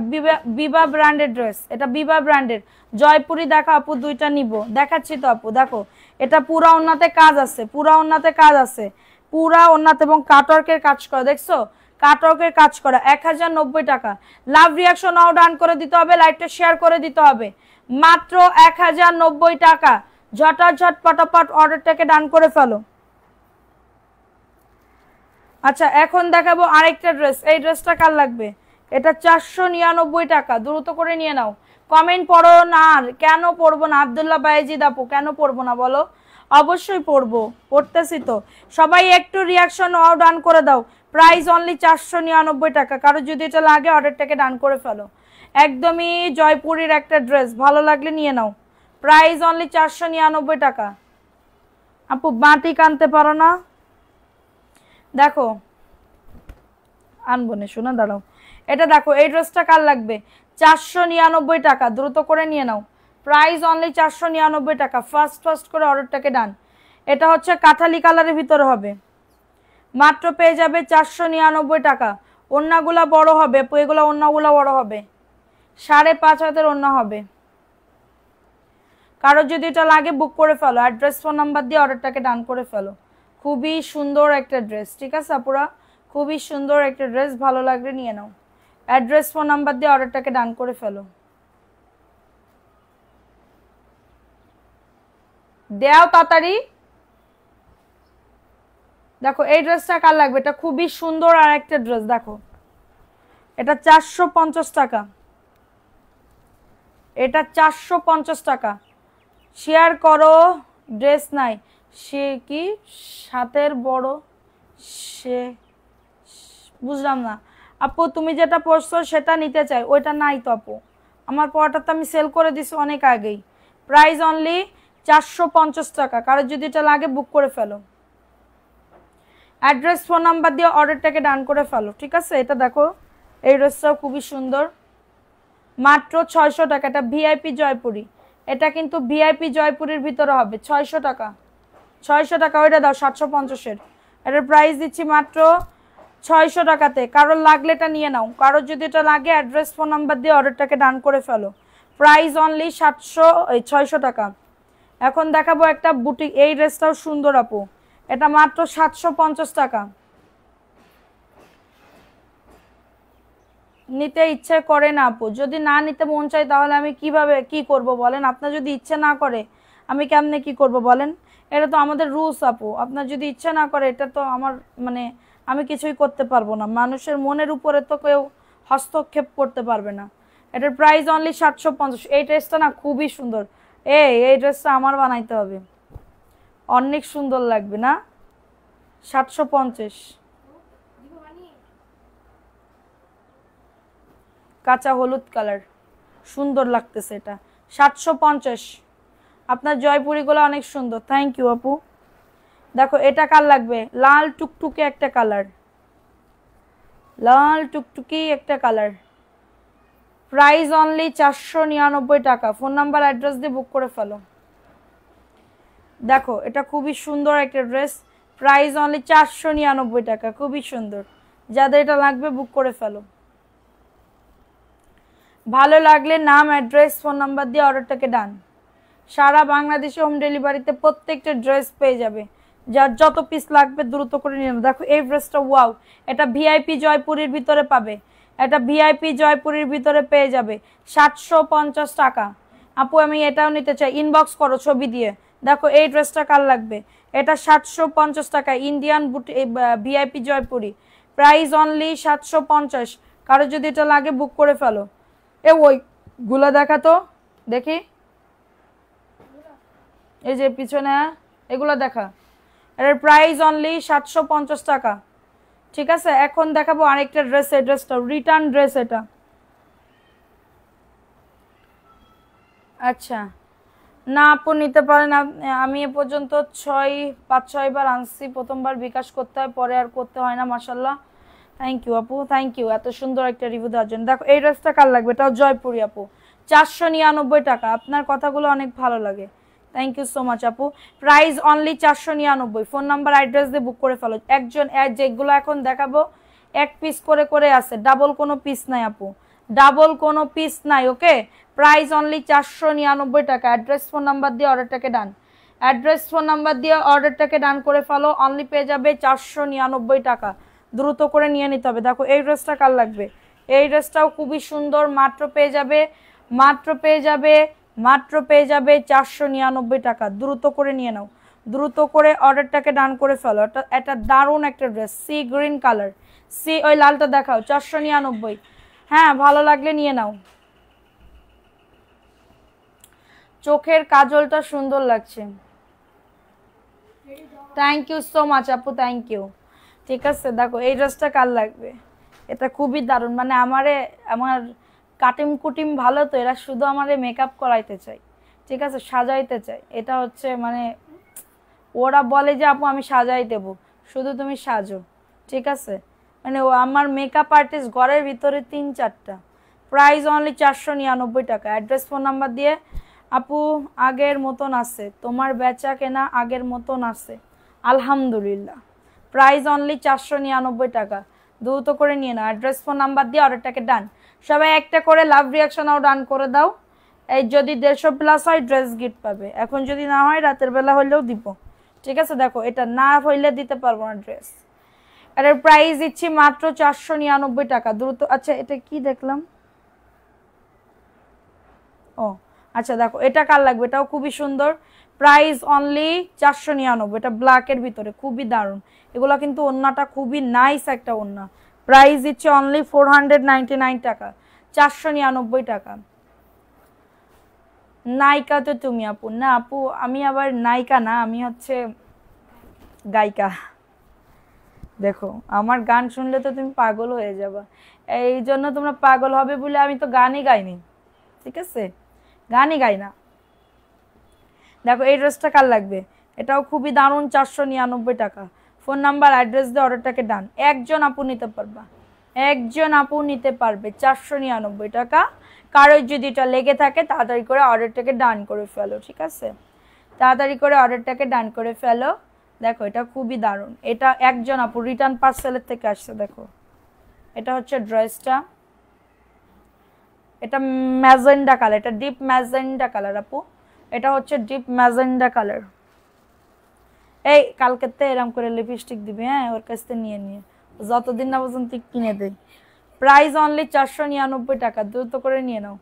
বিবা ব্র্যান্ডের ড্রেস, এটা বিবা ব্র্যান্ডের জয়পুরি। দেখো আপু দুইটা নিব, দেখাচ্ছি তো আপু। দেখো এটা পুরা ওন্নাতে কাজ আছে, পুরা ওন্নাতে কাজ আছে, পুরা ওন্নাতে, এবং কাটওয়ার্কের কাজ করা, দেখছো কাটওয়ার্কের কাজ করা, 1090 টাকা। লাভ রিয়াকশন নাও ডান করে দিতে হবে, লাইভটা শেয়ার করে দিতে হবে, মাত্র 1090 টাকা। ঝটাঝট পটাপট অর্ডারটাকে ডান করে ফেলো। আচ্ছা এখন দেখাবো আরেকটা ড্রেস, এই ড্রেসটা কার লাগবে, এটা 499 টাকা, দ্রুত করে নিয়ে নাও। কমেন্ট পড়ো না, আর কেন পড়বো না আব্দুল্লাহ বাইজিদ আপু, কেন পড়বো না বলো, অবশ্যই পড়বো, পড়তেছি তো। সবাই একটু রিয়াকশন নাও ডান করে দাও। প্রাইস অনলি 499 টাকা, কারো যদি এটা লাগে অর্ডারটাকে ডান করে ফেলো। একদমই জয়পুরের একটা ড্রেস, ভালো লাগলে নিয়ে নাও। প্রাইস অনলি 499 টাকা। আপু বাটিক আনতে পারো না, দেখো আনবো না, শোনা দাঁড়াও। এটা দেখো এই ড্রেসটা কার লাগবে, 499 টাকা, দ্রুত করে নিয়ে নাও। প্রাইস অনলি 499 টাকা। ফার্স্ট করে অর্ডারটাকে ডান। এটা হচ্ছে কাঠালি কালারের ভিতরে হবে, মাত্র পেয়ে যাবে 499 টাকা। ওন্নাগুলা বড় হবে, এগুলো ওন্নাগুলা বড় হবে, 5.5 হাতের ওন্না হবে। কারো যদি এটা লাগে বুক করে ফেলো, অ্যাড্রেস ফোন নাম্বার দিয়ে অর্ডারটাকে ডান করে ফেলো। খুবই সুন্দর একটা ড্রেস, ঠিক আছে আপুরা, খুবই সুন্দর একটা ড্রেস, ভালো লাগলে নিয়ে নাও। অ্যাড্রেস ফোন নাম্বার দিয়ে অর্ডারটাকে ডান করে ফেলো। দেও তাড়াতাড়ি। দেখো এই ড্রেসটা কার লাগবে, এটা খুবই সুন্দর আর একটা ড্রেস, দেখো এটা 450 টাকা, এটা 450 টাকা। শেয়ার করো, ড্রেস নাই, সে কি সাতের বড়, সে বুঝলাম না আপু, তুমি যেটা পড়ছো সেটা নিতে চাই, ওইটা নাই তো আপু, আমার পড়াটা তো আমি সেল করে দিছি অনেক আগেই। প্রাইস অনলি 450 টাকা, কারো যদি এটা লাগে বুক করে ফেলো। অ্যাড্রেস ফোন নাম্বার দিয়ে অর্ডারটাকে ডান করে ফেলো, ঠিক আছে। এটা দেখো এই ড্রেসটাও খুবই সুন্দর, মাত্র 600 টাকা। এটা ভিআইপি জয়পুরি, এটা কিন্তু ভিআইপি জয়পুরের ভিতরে হবে, 600 টাকা, 600 টাকা। ওইটা দাও 750-এর, এটার প্রাইস দিচ্ছি মাত্র 600 টাকাতে। কারোর লাগলে এটা নিয়ে নাও, কারোর যদি এটা লাগে অ্যাড্রেস ফোন নাম্বার দিয়ে অর্ডারটাকে ডান করে ফেলো। প্রাইস অনলি 600 টাকা। এখন দেখাবো একটা বুটিক, এই ড্রেসটাও সুন্দর আপু, এটা মাত্র 750 টাকা। নিতে ইচ্ছে করে না আপু, যদি না নিতে মন চাই তাহলে আমি কিভাবে কি করব বলেন, আপনার যদি ইচ্ছে না করে আমি কেমনে কি করব বলেন, এটা তো আমাদের রুলস আপু। আপনার যদি ইচ্ছে না করে, এটা তো আমার মানে আমি কিছুই করতে পারবো না, মানুষের মনের উপরে তো কেউ হস্তক্ষেপ করতে পারবে না। এটার প্রাইস অনলি 750। এই ড্রেসটা না খুবই সুন্দর, এই ড্রেসটা আমার বানাইতে হবে, অনেক সুন্দর লাগবে না। 750, কাঁচা হলুদ কালার, সুন্দর লাগতেছে এটা, 750। আপনার জয়পুরিগুলো অনেক সুন্দর, থ্যাংক ইউ আপু। দেখো এটা কার লাগবে, লাল টুকটুকে একটা কালার, লাল টুকটুকি একটা কালার। প্রাইস অনলি 499 টাকা। ফোন নাম্বার অ্যাড্রেস দিয়ে বুক করে ফেলো। দেখো এটা খুবই সুন্দর একটা ড্রেস, প্রাইস অনলি 499 টাকা, খুবই সুন্দর। যাদের এটা লাগবে বুক করে ফেলো। ভালো লাগলে নাম অ্যাড্রেস ফোন নাম্বার দিয়ে অর্ডারটাকে ডান। সারা বাংলাদেশে হোম ডেলিভারিতে প্রত্যেকটা ড্রেস পেয়ে যাবে, যার যত পিস লাগবে দ্রুত করে নিয়ে নেবে। দেখো এই ড্রেসটা ওয়াও, এটা ভিআইপি জয়পুরের ভিতরে পাবে, এটা ভিআইপি জয়পুরের ভিতরে পেয়ে যাবে 750 টাকা। আপু আমি এটাও নিতে চাই, ইনবক্স করো ছবি দিয়ে। দেখো এই ড্রেসটা কার লাগবে, এটা 750 টাকা, ইন্ডিয়ান বুটি ভিআইপি জয়পুরি, প্রাইস অনলি 750। কারো যদি এটা লাগে বুক করে ফেলো। ওই গুলা দেখা তো দেখি, এই যে পিছনে এগুলো দেখা, এর প্রাইস অনলি 750 টাকা, ঠিক আছে। এখন দেখাবো আরেকটা ড্রেস, এই ড্রেসটা রিটার্ন ড্রেস, এটা আচ্ছা না আপু নিতে পারেন। আমি এ পর্যন্ত 5-6 বার আনছি, প্রথমবার বিকাশ করতে হয়, পরে আর করতে হয় না। মাশাল্লাহ, থ্যাংক ইউ আপু, থ্যাংক ইউ এত সুন্দর একটা রিভিউ দেওয়ার জন্য। দেখো এই ড্রেসটা কার লাগবে, এটাও জয়পুরি আপু, 499 টাকা। আপনার কথাগুলো অনেক ভালো লাগে, থ্যাংক ইউ সো মাচ আপু। Price only 499। Phone number address দিয়ে বুক করে ফেলো। একজন যেগুলো এখন দেখাবো এক পিস করে করে আছে, ডাবল কোনো পিস নাই আপু, ডাবল কোনো পিস নাই। ওকে, প্রাইস অনলি 499 টাকা। অ্যাড্রেস ফোন নাম্বার দিয়ে অর্ডারটাকে ডান, অ্যাড্রেস ফোন নাম্বার দিয়ে অর্ডারটাকে ডান করে ফেলো। অনলি পেয়ে যাবে 499 টাকা, দ্রুত করে নিয়ে নিতে হবে। দেখো এই ড্রেসটা কার লাগবে, এই ড্রেসটাও খুবই সুন্দর, মাত্র পেয়ে যাবে, মাত্র পেয়ে যাবে, মাত্র পেয়ে যাবে 499 টাকা। দ্রুত করে নিয়ে নাও, দ্রুত করে অর্ডারটাকে ডান করে ফেলো। এটা দারুণ একটা dress, sea green colour, see ওই লালটা দেখাও, 499। হ্যাঁ ভালো লাগলে নিয়ে নাও। চোখের কাজলটা সুন্দর লাগছে, থ্যাংক ইউ সো মাচ আপু, থ্যাংক ইউ। ঠিক আছে, দেখো এই ড্রেসটা কার লাগবে, এটা খুবই দারুণ, মানে আমার কাটিম কুটিম ভালো তো, এরা শুধু আমারে মেকআপ করাইতে চাই, ঠিক আছে, সাজাইতে চাই। এটা হচ্ছে মানে ওরা বলে যে আপু আমি সাজাই দেবো, শুধু তুমি সাজো, ঠিক আছে। মানে ও আমার মেকআপ আর্টিস্ট ঘরের ভিতরে 3-4টা। প্রাইস অনলি 499 টাকা। অ্যাড্রেস ফোন নাম্বার দিয়ে আপু আগের মতন আছে, তোমার বেচা কেনা আগের মতন আছে আলহামদুলিল্লাহ। প্রাইস অনলি 499 টাকা, দ্রুত করে নিয়ে নাও। অ্যাড্রেস ফোন নাম্বার দিয়ে অর্ডারটাকে ডান। সবাই একটা করে লাভ রিয়াকশনও ডান করে দাও। এই যদি 150+ হয় ড্রেস গিফট পাবে, এখন যদি না হয় রাতের বেলা হইলেও দিব, ঠিক আছে। দেখো এটা না হইলে দিতে পারবো না ড্রেস। এটার প্রাইস দিচ্ছি মাত্র 499 টাকা, দ্রুত। আচ্ছা এটা কি দেখলাম, ও আচ্ছা দেখো এটা কার লাগবে, এটাও খুবই সুন্দর। প্রাইস অনলি 499, এটা ব্ল্যাকের ভিতরে খুবই দারুণ। এগুলো কিন্তু ওন্নাটা খুবই নাইস একটা ওন্না। প্রাইস দিচ্ছে অনলি 499 টাকা, 499 টাকা। নায়িকা তো তুমি আপু, না আপু আমি আবার নায়িকা না, আমি হচ্ছে গায়িকা। দেখো আমার গান শুনলে তো তুমি পাগল হয়ে যাবা, এই জন্য তোমরা পাগল হবে বলে আমি তো গানই গাইনি, ঠিক আছে, গানই গাই না। দেখো এই ড্রেসটা কার লাগবে, এটাও খুবই দারুণ, 499 টাকা। ফোন নাম্বার অ্যাড্রেস দিয়ে অর্ডারটাকে ডান। একজন আপু নিতে পারবা, একজন আপু নিতে পারবে, 499 টাকা। কারোর যদি এটা লেগে থাকে তাড়াতাড়ি করে অর্ডারটাকে ডান করে ফেলো, ঠিক আছে, তাড়াতাড়ি করে অর্ডারটাকে ডান করে ফেলো। দেখো এটা খুবই দারুণ, এটা একজন আপু রিটার্ন পার্সেলের থেকে আসছে। দেখো এটা হচ্ছে ড্রেসটা, এটা ম্যাজেন্ডা কালার, এটা ডিপ ম্যাজেন্ডা কালার আপু, এটা হচ্ছে ডিপ ম্যাজেন্ডা কালার। এই কালকেতে এরকম করে লিপস্টিক দিবি, হ্যাঁ ওর কাছ থেকে নিয়ে নিয়ে যতদিন না পর্যন্ত কিনে দেয়। প্রাইস অনলি 499 টাকা, দ্রুত করে নিয়ে নাও।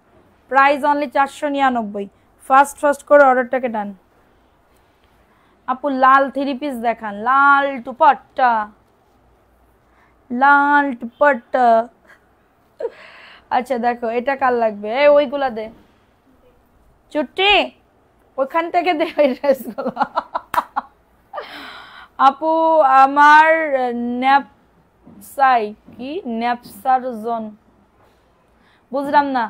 Price only 499। ফাস্ট করে অর্ডারটাকে ডান। আপু লাল 3 পিস দেখান, লাল দুপাট্টা, লাল দুপাট্টা। আচ্ছা দেখো এটা কার লাগবে, এই ওইগুলা দে চুট্টি, ওখান থেকে দে ওই ড্রেসগুলো। আপু আমার ন্যাপসাই কি ন্যাপসার জোন, বুঝলাম না।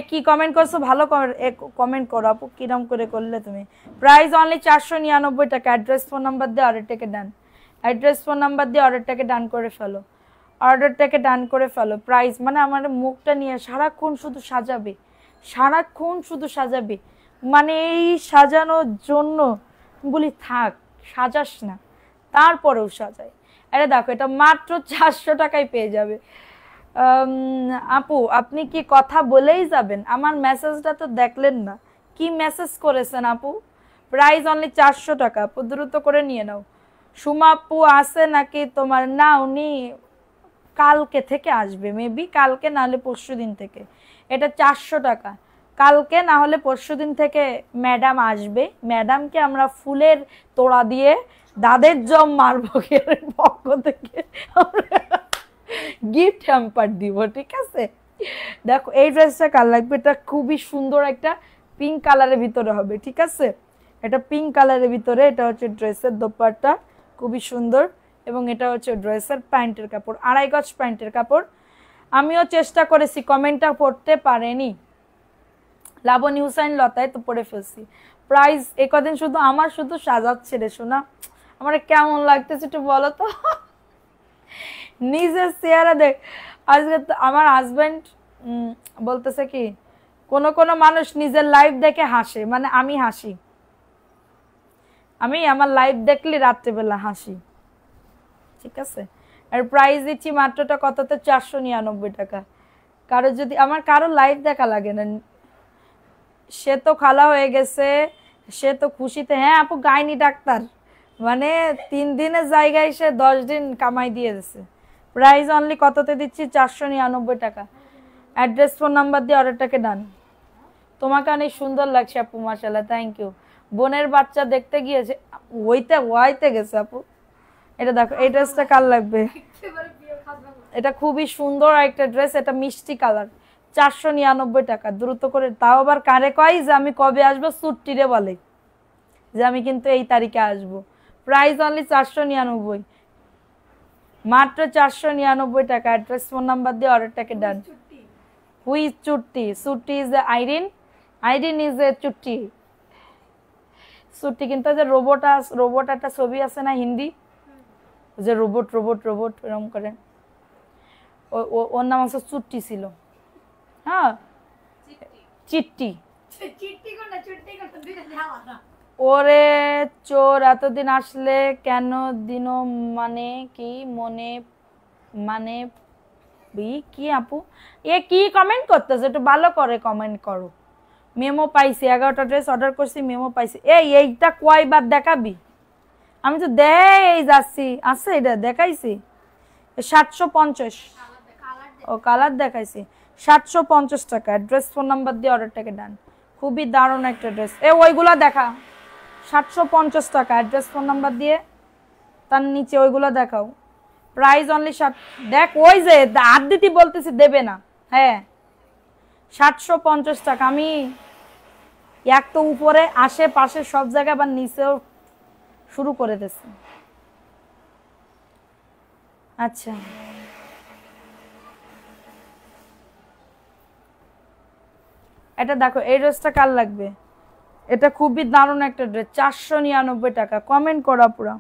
কি কমেন্ট করছো, ভালো কমেন্ট করো আপু, কিরম করে করলে তুমি। প্রাইস অনলি 499 টাকা। অ্যাড্রেস ফোন নাম্বার দিয়ে অর্ডারটাকে ডান, অ্যাড্রেস ফোন নাম্বার দিয়ে অর্ডারটাকে ডান করে ফেলো, অর্ডারটাকে ডান করে ফেলো। প্রাইস মানে আমার মুখটা নিয়ে সারাক্ষণ শুধু সাজাবে, সারাক্ষণ শুধু সাজাবে, মানে এই সাজানোর জন্য বলি থাক সাজাস না, তারপরেও সাজাই। আরে দেখো এটা মাত্র 400 টাকায় পেয়ে যাবে। আপু আপনি কি কথা বলেই যাবেন, আমার মেসেজটা তো দেখলেন না, কি মেসেজ করেছেন আপু। প্রাইস অনলি 400 টাকা আপু, দ্রুত করে নিয়ে নাও। সুমা আপু আছে নাকি তোমার, না উনি কালকে থেকে আসবে, মেবি কালকে না হলে পরশুদিন থেকে। এটা 400 টাকা, কালকে না হলে পরশুদিন থেকে ম্যাডাম আসবে, ম্যাডামকে আমরা ফুলের তোড়া দিয়ে দাদের জম মারবো পক্ষ থেকে গিফট হ্যাম্পার দিব, ঠিক আছে। দেখো এই ড্রেসটা কার লাগবে, এটা খুবই সুন্দর একটা পিঙ্ক কালারের ভিতরে হবে, ঠিক আছে, এটা পিঙ্ক কালারের ভিতরে। এটা হচ্ছে ড্রেসের দোপাট্টা, খুবই সুন্দর, এবং এটা হচ্ছে ড্রেসের প্যান্টের কাপড়, 2.5 গজ প্যান্টের কাপড়। আমিও চেষ্টা করেছি, কমেন্টটা পড়তে পারেনি, লাবণী হুসাইন লতায় তো পড়ে ফেলছি। প্রাইস এই কদিন শুধু আমার শুধু সাজাচ্ছে রে শোনা, আমার কেমন লাগতেছে একটু বলো তো। নিজের চেহারা দেখ। আজকে তো আমার হাজবেন্ড বলতেছে কি, কোন কোন মানুষ নিজের লাইফ দেখে হাসে, মানে আমি হাসি, আমি আমার লাইফ দেখলে রাত্রেবেলা হাসি, ঠিক আছে। আর প্রাইস দিচ্ছি মাত্রটা কততে, 499 টাকা। কারো যদি আমার কারো লাইফ দেখা লাগে না, সে তো খালা হয়ে গেছে, সে তো খুশিতে, হ্যাঁ আপু গাইনি ডাক্তার, মানে 3 দিনের জায়গায় সে 10 দিন কামাই দিয়ে দিচ্ছে। প্রাইস অনলি কততে দিচ্ছি, 499 টাকা। অ্যাড্রেস ফোন নাম্বার দিয়ে অর্ডারটাকে ডান। তোমাকে অনেক সুন্দর লাগছে আপু, মাশাআল্লাহ, থ্যাংক ইউ। বোনের বাচ্চা দেখতে গিয়েছে, ওইতে গেছে আপু। এটা দেখো, এই ড্রেসটা কার লাগবে, এটা খুবই সুন্দর একটা ড্রেস, এটা মিষ্টি কালার, 499 টাকা। দ্রুত করে, তাও আবার কারে কয় যে আমি কবে আসবো, ছুটিরে বলে যে আমি কিন্তু এই তারিখে আসবো। প্রাইস অনলি 499, মাত্র 499 টাকা। অ্যাড্রেস ফোন নাম্বার দিয়ে অর্ডারটাকে ডান। হুই চুট্টি, সুট্টি is a Irene, Irene is a চুট্টি। সুট্টি কিন্তু যে রোবট একটা ছবি আছে না হিন্দি, যে রোবট রোবট রোবট এরকম করে, ওর নাম আছে চুট্টি ছিল। হ্যাঁ চিট্টি। ওরে চোর, এতদিন আসলে কেন দিন, মানে কি মনে, মানে কি আপু এ কি কমেন্ট করতেছে, একটু ভালো করে কমেন্ট করো। মেমো পাইছি, 11টা ড্রেস অর্ডার করছি, মেমো পাইছি। এইটা কয়বার দেখাবি, আমি তো দেই যাচ্ছি, আছে এটা দেখাইছি 750, ও কালার দেখাইছি 750 টাকা। অ্যাড্রেস ফোন নাম্বার দিয়ে অর্ডারটাকে ডান। খুবই দারুণ একটা ড্রেস, ওইগুলা দেখা, 750 টাকা। অ্যাড্রেস ফোন নাম্বার দিয়ে তার নিচে ওইগুলো দেখাও। প্রাইস অনলি 7, দেখ ওই যে হাত দিতে বলতেছি দেবে না, হ্যাঁ 750 টাকা। আমি এক তো উপরে আশেপাশে সব জায়গায় আবার নিচেও শুরু করে দিয়েছি। আচ্ছা এটা দেখো, এই ড্রেসটা কার লাগবে, এটা খুবই দারুণ একটা ড্রেস, 499 টাকা। কমেন্ট করা পুরা।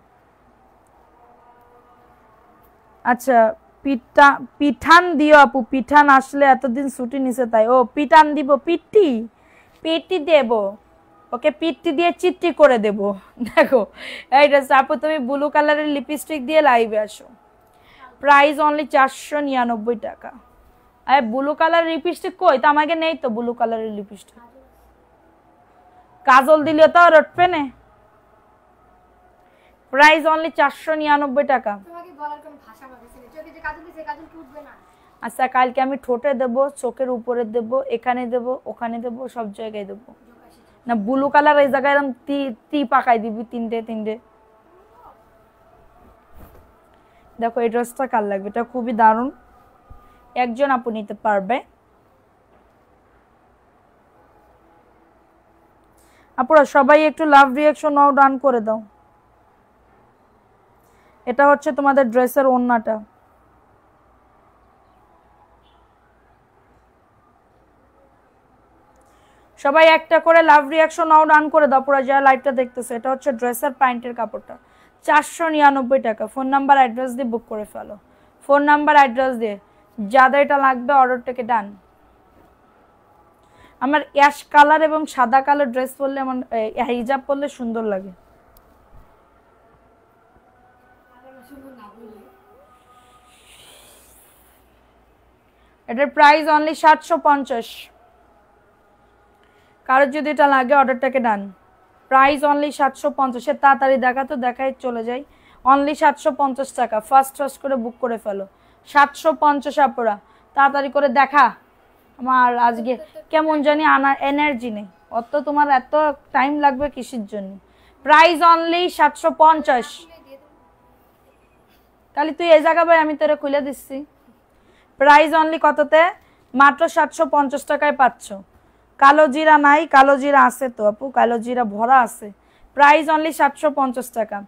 আচ্ছা পিঠান দিও আপু, পিঠান আসলে এতদিন ছুটি নিছে তাই। ও পিঠান দিব, পিটি দেব, ওকে পিটি দিয়ে চিট্টি করে দেব। দেখো এই ড্রেস আপু, তুমি ব্লু কালারের লিপস্টিক দিয়ে লাইভে আসো। প্রাইস অনলি 499 টাকা। আরে ব্লু কালারের লিপস্টিক কই, তো আমাকে নেই তো ব্লু কালারের লিপস্টিক। কাজল দিলে তো আর উঠবে না। প্রাইস অনলি 499 টাকা। আচ্ছা কালকে আমি ঠোঁটে দেব, চোখের উপরে দেব, এখানে দেব, ওখানে দেব, সব জায়গায় দেব। না ব্লু কালার এই জায়গায় এরকম টি পাকাই দিবি, 3টে। দেখো এই ড্রেসটা কার লাগবে, এটা খুবই দারুণ, একজন আপু নিতে পারবে। আপুরা সবাই একটু লাভ রিঅ্যাকশন নাও, ডান করে দাও। এটা হচ্ছে তোমাদের ড্রেসের ওড়নাটা। সবাই একটা করে লাভ রিঅ্যাকশন নাও, ডান করে দাও পুরো যারা লাইভটা দেখতেছে। এটা হচ্ছে ড্রেসের প্যান্টের কাপড়টা, 499 টাকা। ফোন নাম্বার অ্যাড্রেস দিয়ে বুক করে ফেলো, ফোন নাম্বার অ্যাড্রেস দিয়ে যাদের এটা লাগবে অর্ডারটাকে ডান। আমার অ্যাশ কালার এবং সাদা কালার ড্রেস পরলে, আমার হিজাব পরলে সুন্দর লাগে। এটার প্রাইস অনলি 750। কারোর যদি এটা লাগে অর্ডারটাকে ডান। Price only 750। তাড়াতাড়ি দেখা তো, দেখাই চলে যাই। অনলি 750 টাকা। ফার্স্ট করে বুক করে ফেলো। 750 আপুরা তাড়াতাড়ি করে দেখা। আমার আজকে কেমন জানি আনার এনার্জি নেই, অত তোমার এত টাইম লাগবে কিসের জন্য। Price only 750। তাহলে তুই এই জায়গা ভাই আমি তোরে খুলে দিচ্ছি। প্রাইস অনলি কততে, মাত্র 750 টাকায় পাচ্ছ। কালো জিরা নাই, কালো জিরা আছে তো আপু, কালো জিরা ভরা আছে। প্রাইস অনলি 750 টাকা।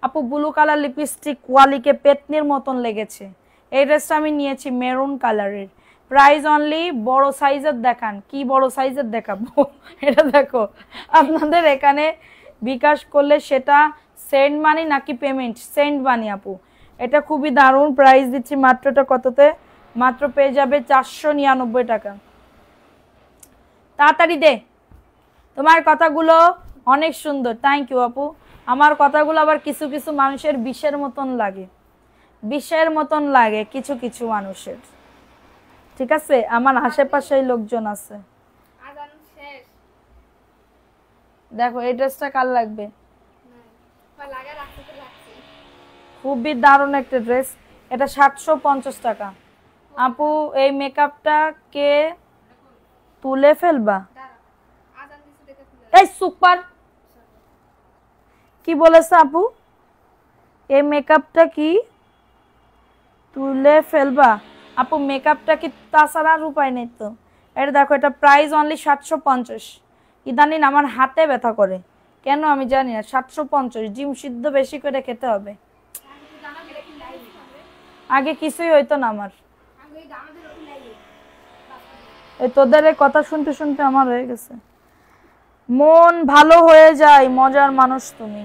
আপু ব্লু কালার লিপস্টিক কোয়ালিকে পেতনির মতন লেগেছে। এই ড্রেসটা আমি নিয়েছি মেরুন কালারের। প্রাইস অনলি বড় সাইজের দেখান, কি বড় সাইজের দেখাবো এটা দেখো আপনাদের এখানে বিকাশ করলে সেটা সেন্ড মানি নাকি পেমেন্ট, সেন্ড মানি আপু। এটা খুবই দারুণ প্রাইস দিচ্ছি মাত্রটা কততে, মাত্র পেয়ে যাবে 499 টাকা। তাড়াতাড়ি দে, তোমার কথাগুলো অনেক সুন্দর, থ্যাংক ইউ আপু। আমার কথাগুলো আবার কিছু কিছু মানুষের বিষের মতন লাগে, বিষের মতন লাগে কিছু কিছু মানুষের, ঠিক আছে? আমার আশেপাশেই লোকজন আছে। দেখো এই ড্রেসটা কার লাগবে, খুবই দারুণ একটা ড্রেস। এটা 750 টাকা আপু। এই মেকআপটা কে তুলে ফেলবা, এই সুপার কি বলেছে আপু, এই মেকআপটা কি তুলে ফেলবা আপু? মেকআপটা কি, তাছাড়া আর উপায় নেই তো। এটা দেখো, এটা প্রাইস অনলি 750। ইদানিং আমার হাতে ব্যথা করে কেন আমি জানি না। 750, ডিম সিদ্ধ বেশি করে খেতে হবে। আগে কিছুই হইতো না আমার, এই তোদের কথা শুনতে শুনতে আমার হয়ে গেছে, মন ভালো হয়ে যায়, মজার মানুষ তুমি,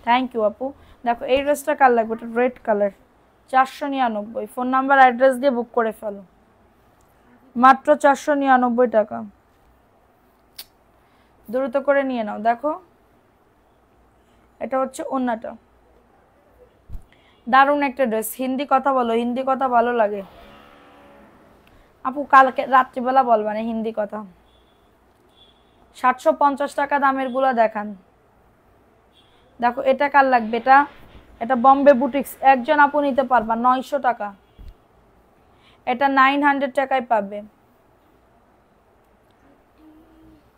থ্যাংক ইউ আপু। দেখো এই ড্রেসটা কার লাগবে, এটা red colour, 499। Phone number address দিয়ে বুক করে ফেলো, মাত্র 499 টাকা, দ্রুত করে নিয়ে নাও। দেখো এটা হচ্ছে ওন্নাটা, দারুণ একটা ড্রেস। হিন্দি কথা বলো, হিন্দি কথা ভালো লাগে আপু, কালকে রাত্রিবেলা বলবা না হিন্দি কথা। 750 টাকা দামের গুলা দেখান। দেখো এটা কার লাগবে, এটা এটা বম্বে বুটিক্স, একজন আপু নিতে পারবা 900 টাকা, এটা 900 টাকায় পাবে।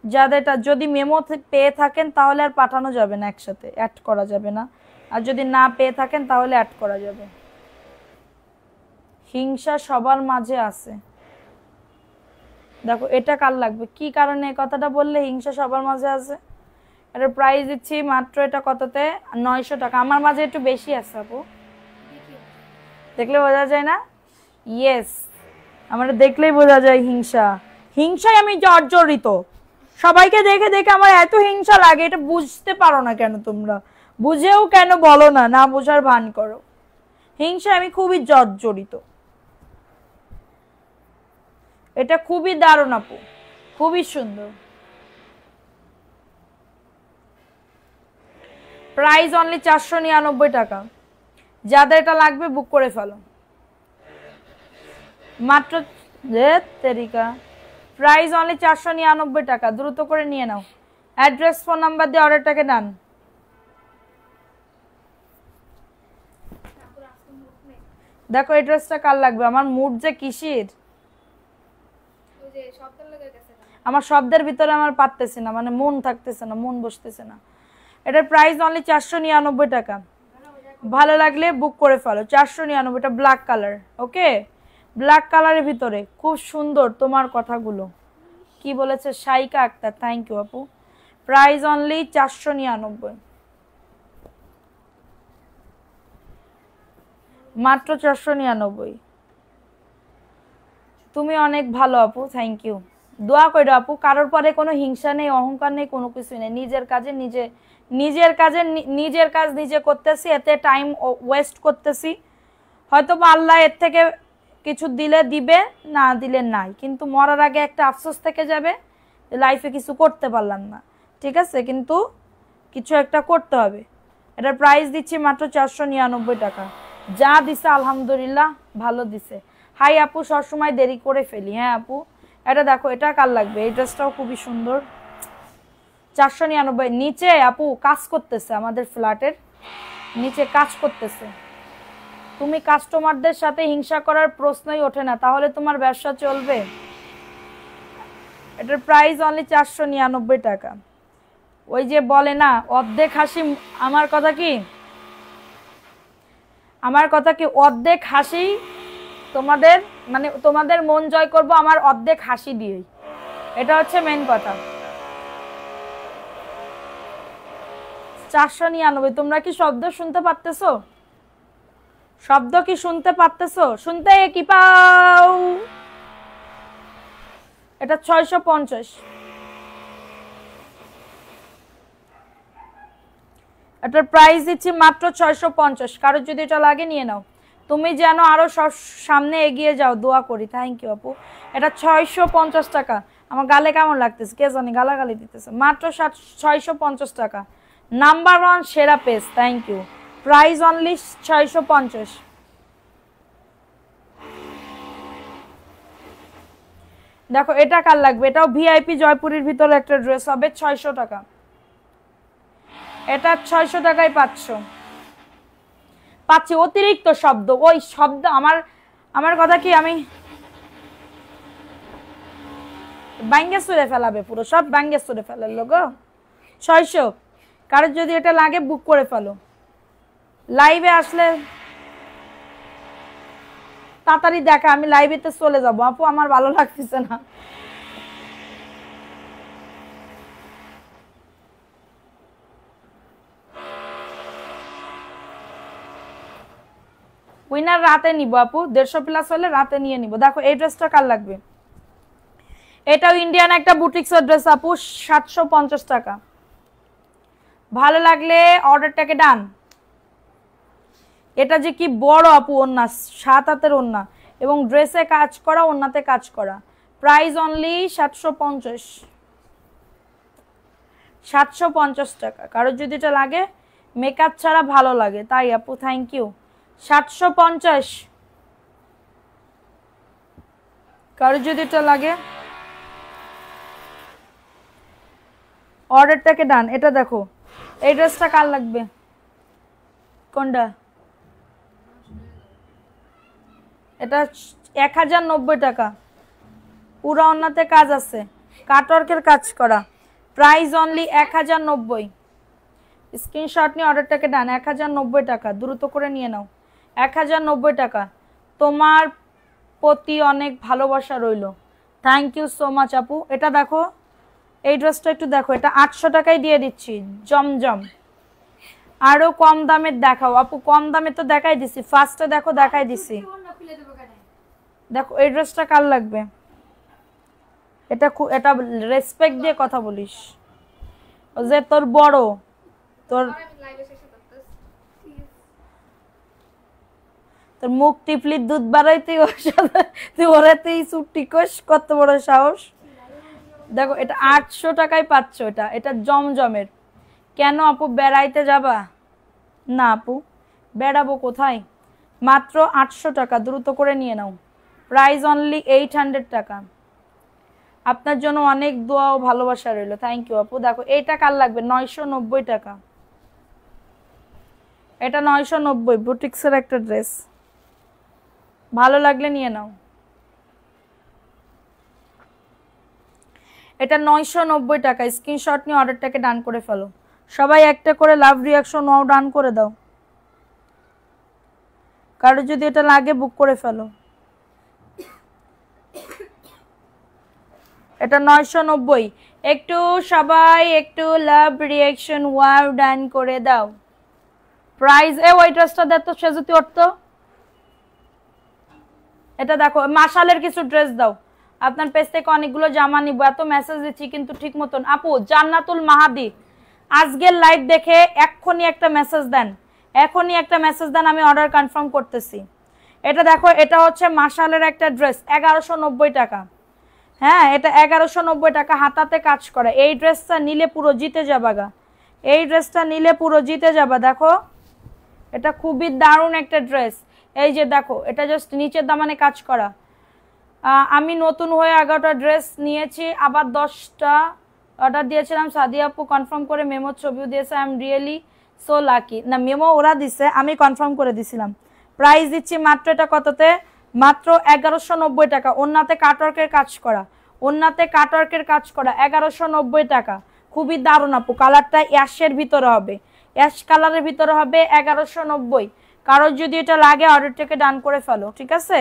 যাদেরটা যদি মেমো পেয়ে থাকেন তাহলে আর পাঠানো যাবে না, একসাথে অ্যাড করা যাবে না, আর যদি না পেয়ে থাকেন তাহলে অ্যাড করা যাবে। হিংসা সবার মাঝে আছে। দেখো এটা কার লাগবে, কি কারণে এই কথাটা বললে হিংসা সবার মাঝে আছে? এটার প্রাইস দিচ্ছি মাত্র, এটা কততে, 900 টাকা। আমার মাঝে একটু বেশি আছে আপু, দেখলে বোঝা যায় না? ইয়েস, আমার দেখলেই বোঝা যায় হিংসা, হিংসায় আমি জর্জরিত। সবাইকে দেখে দেখে আমার এত হিংসা লাগে, এটা বুঝতে পারো না কেন তোমরা, বুঝেও কেন বলো না, না বোঝার ভান করো। হিংসায় আমি খুবই জর্জরিত। এটা খুবই দারুণ আপু, খুবই সুন্দর, প্রাইস অনলি 499 টাকা। যাদের এটা লাগবে বুক করে ফেলো, মাত্র তেরিকা, প্রাইস অনলি 499 টাকা, দ্রুত করে নিয়ে নাও। অ্যাড্রেস ফোন নাম্বার দিয়ে অর্ডারটাকে ডান। দেখো এই ড্রেসটা কার লাগবে, আমার মুড যে কিসির, আমার শব্দের ভিতরে আমার পারতেছি না, মানে মন থাকতেছে না, মন বসতেছে না। এটার প্রাইস অনলি 499 টাকা, ভালো লাগলে বুক করে ফেলো। 499, এটা ব্ল্যাক কালার, ওকে, ব্ল্যাক কালারের ভিতরে খুব সুন্দর। তোমার কথাগুলো কি বলেছে শাইকা আক্তার, থ্যাংক ইউ আপু। প্রাইস অনলি 499, মাত্র 499। তুমি অনেক ভালো আপু, থ্যাংক ইউ। দোয়া করো আপু, কারোর পরে কোনো হিংসা নেই, অহংকার নেই, কোনো কিছু নেই। নিজের কাজে নিজের কাজ নিজে করতেছি, এতে টাইম ওয়েস্ট করতেছি। হয়তো বা আল্লাহ এর থেকে কিছু দিলে দিবে, না দিলে নাই, কিন্তু মরার আগে একটা আফসোস থেকে যাবে, লাইফে কিছু করতে পারলাম না, ঠিক আছে, কিন্তু কিছু একটা করতে হবে। এটার প্রাইস দিচ্ছি মাত্র 499 টাকা। যা দিছে আলহামদুলিল্লাহ ভালো দিছে। হাই আপু, সবসময় দেরি করে ফেলি। হ্যাঁ আপু, এটা দেখো, এটা কার লাগবে, এই ড্রেসটাও খুবই সুন্দর, 499। নিচে আপু কাজ করতেছে, আমাদের ফ্ল্যাটের নিচে কাজ করতেছে। তুমি কাস্টমারদের সাথে হিংসা করার প্রশ্নই ওঠে না, তাহলে তোমার ব্যবসা চলবে? এটার প্রাইস অনলি 499 টাকা। ওই যে বলে না অর্ধেক হাসি, আমার কথা কি অর্ধেক হাসি তোমাদের, মানে তোমাদের মন জয় করব আমার অর্ধেক হাসি দিয়েই, এটা হচ্ছে মেন কথা। 499, তোমরা কি শব্দ শুনতে পারতেছো? শব্দ কি শুনতে পারতেছো? শুনতে কি পাও? এটা 650। এটার প্রাইস দিচ্ছি মাত্র 650। কারো যদি এটা লাগে নিয়ে নাও। তুমি যেন আরো সামনে এগিয়ে যাও, দোয়া করি। থ্যাংক ইউ আপু। এটা 650 টাকা। আমার গালে কেমন লাগতেছে কে জানি, গালাগালি দিতেছে। মাত্র 650 টাকা। নাম্বার 1 সেরা page. Thank you. Price only 650। দেখো এটা কার লাগবে? এটাও ভিআইপি জয়পুরের ভিতরে একটা ড্রেস হবে, 600 টাকা। এটা 600 টাকায় পাচ্ছি। অতিরিক্ত শব্দ, ওই শব্দ আমার কথা কি আমি ব্যাঙ্গে সুরে ফেলাবে, পুরো সব ব্যাঙ্গে সুরে ফেলার লোক। 600। কারোর যদি এটা লাগে বুক করে ফেলো। লাইভে আসলে তাড়াতাড়ি দেখা, আমি লাইভেতে চলে যাবো আপু, আমার ভালো লাগতেছে না। উইনার রাতে নিব আপু, 150 প্লাস হলে রাতে নিয়ে নিব। দেখো এই ড্রেসটা কার লাগবে? এটাও ইন্ডিয়ান একটা বুটিক্সের ড্রেস আপু, 750 টাকা। ভালো লাগলে অর্ডারটাকে ডান। এটা যে কি বড় আপু ওন্না, 7 হাতের ওন্না এবং ড্রেসে কাজ করা, ওন্নাতে কাজ করা। Price only 750। 750 টাকা। কারোর যদি এটা লাগে, মেকআপ ছাড়া ভালো লাগে তাই আপু, থ্যাংক ইউ। 750। কারোর যদি এটা লাগে অর্ডারটাকে ডান। এটা দেখো এই ড্রেসটা কার লাগবে? কোনটা? এটা 1090 টাকা। পুরো ওন্নাতে কাজ আছে, কাটওয়ার্কের কাজ করা। Price only 1090। স্ক্রিনশট নিয়ে অর্ডারটাকে ডান। 1090 টাকা, দ্রুত করে নিয়ে নাও। 1090 টাকা। তোমার প্রতি অনেক ভালোবাসা রইল। থ্যাংক ইউ সো মাচ আপু। এটা দেখো এই ড্রেসটা একটু দেখো, এটা 800 টাকায় দিয়ে দিচ্ছি, জমজম। আরো কম দামের দেখাও আপু। কম দামে তো দেখাই দিছি, ফার্স্টে দেখো দেখাই দিছি। দেখো এই ড্রেসটা কার লাগবে? এটা রেসপেক্ট দিয়ে কথা বলিস, ও যে তোর বড়, তোর মুখ টিপলি দুধ বাড়াইতে, তুই ওরাতেই চুট্টি কোষ, কত বড় সাহস। দেখো এটা 800 টাকায় পাচ্ছ। এটা জমজমের। কেন আপু বেড়াইতে যাবা? না আপু, বেড়াবো কোথায়? মাত্র 800 টাকা, দ্রুত করে নিয়ে নাও। প্রাইস অনলি 800 টাকা। আপনার জন্য অনেক দোয়া ও ভালোবাসা রইল। থ্যাংক ইউ আপু। দেখো এইটা কার লাগবে? 990 টাকা। এটা 990, বুটিক্সের একটা ড্রেস। ভালো লাগলে নিয়ে নাও। এটা 990 টাকা। স্ক্রিনশট নিয়ে অর্ডারটাকে ডান করে ফেলো। সবাই একটা করে লাভ রিয়াকশন নাও, ডান করে দাও। কারো যদি এটা লাগে বুক করে ফেলো। এটা 990। একটু সবাই একটু লাভ রিয়াকশন ওয়াও ডান করে দাও। প্রাইস ওই ড্রেসটা দেখো সেজুতি অর্থ। এটা দেখো মাশালের কিছু ড্রেস দাও। আপনার পেজ থেকে অনেকগুলো জামা নিব, এত মেসেজ দিচ্ছি কিন্তু ঠিক মতন। আপু জান্নাতুল মাহাদি আজকের লাইভ দেখে এক্ষুনি একটা মেসেজ দেন, এখনই একটা মেসেজ দেন, আমি অর্ডার কনফার্ম করতেছি। এটা দেখো, এটা হচ্ছে মাশালের একটা ড্রেস, 1190 টাকা। হ্যাঁ এটা 1190 টাকা, হাতাতে কাজ করা। এই ড্রেসটা নিলে পুরো জিতে যাবা গা, এই ড্রেসটা নিলে পুরো জিতে যাবা। দেখো এটা খুবই দারুণ একটা ড্রেস। এই যে দেখো এটা জাস্ট নিচের দামানে কাজ করা। আমি নতুন হয়ে 11টা ড্রেস নিয়েছি, আবার 10টা অর্ডার দিয়েছিলাম। সাদিয়া আপু কনফার্ম করে মেমো ছবিও দিয়েছে। I am really so lucky. না মেমো ওরা দিছে, আমি কনফার্ম করে দিছিলাম। প্রাইস দিচ্ছি মাত্র এটা কততে? মাত্র 1190 টাকা। ওন্নাতে কাটওয়ার্কের কাজ করা, ওন্নাতে কাটওয়ার্কের কাজ করা, 1190 টাকা। খুবই দারুণ আপু। কালারটা অ্যাশের ভিতরে হবে, অ্যাশ কালারের ভিতরে হবে, 1190। কারোর যদি এটা লাগে অর্ডারটাকে ডান করে ফেলো, ঠিক আছে?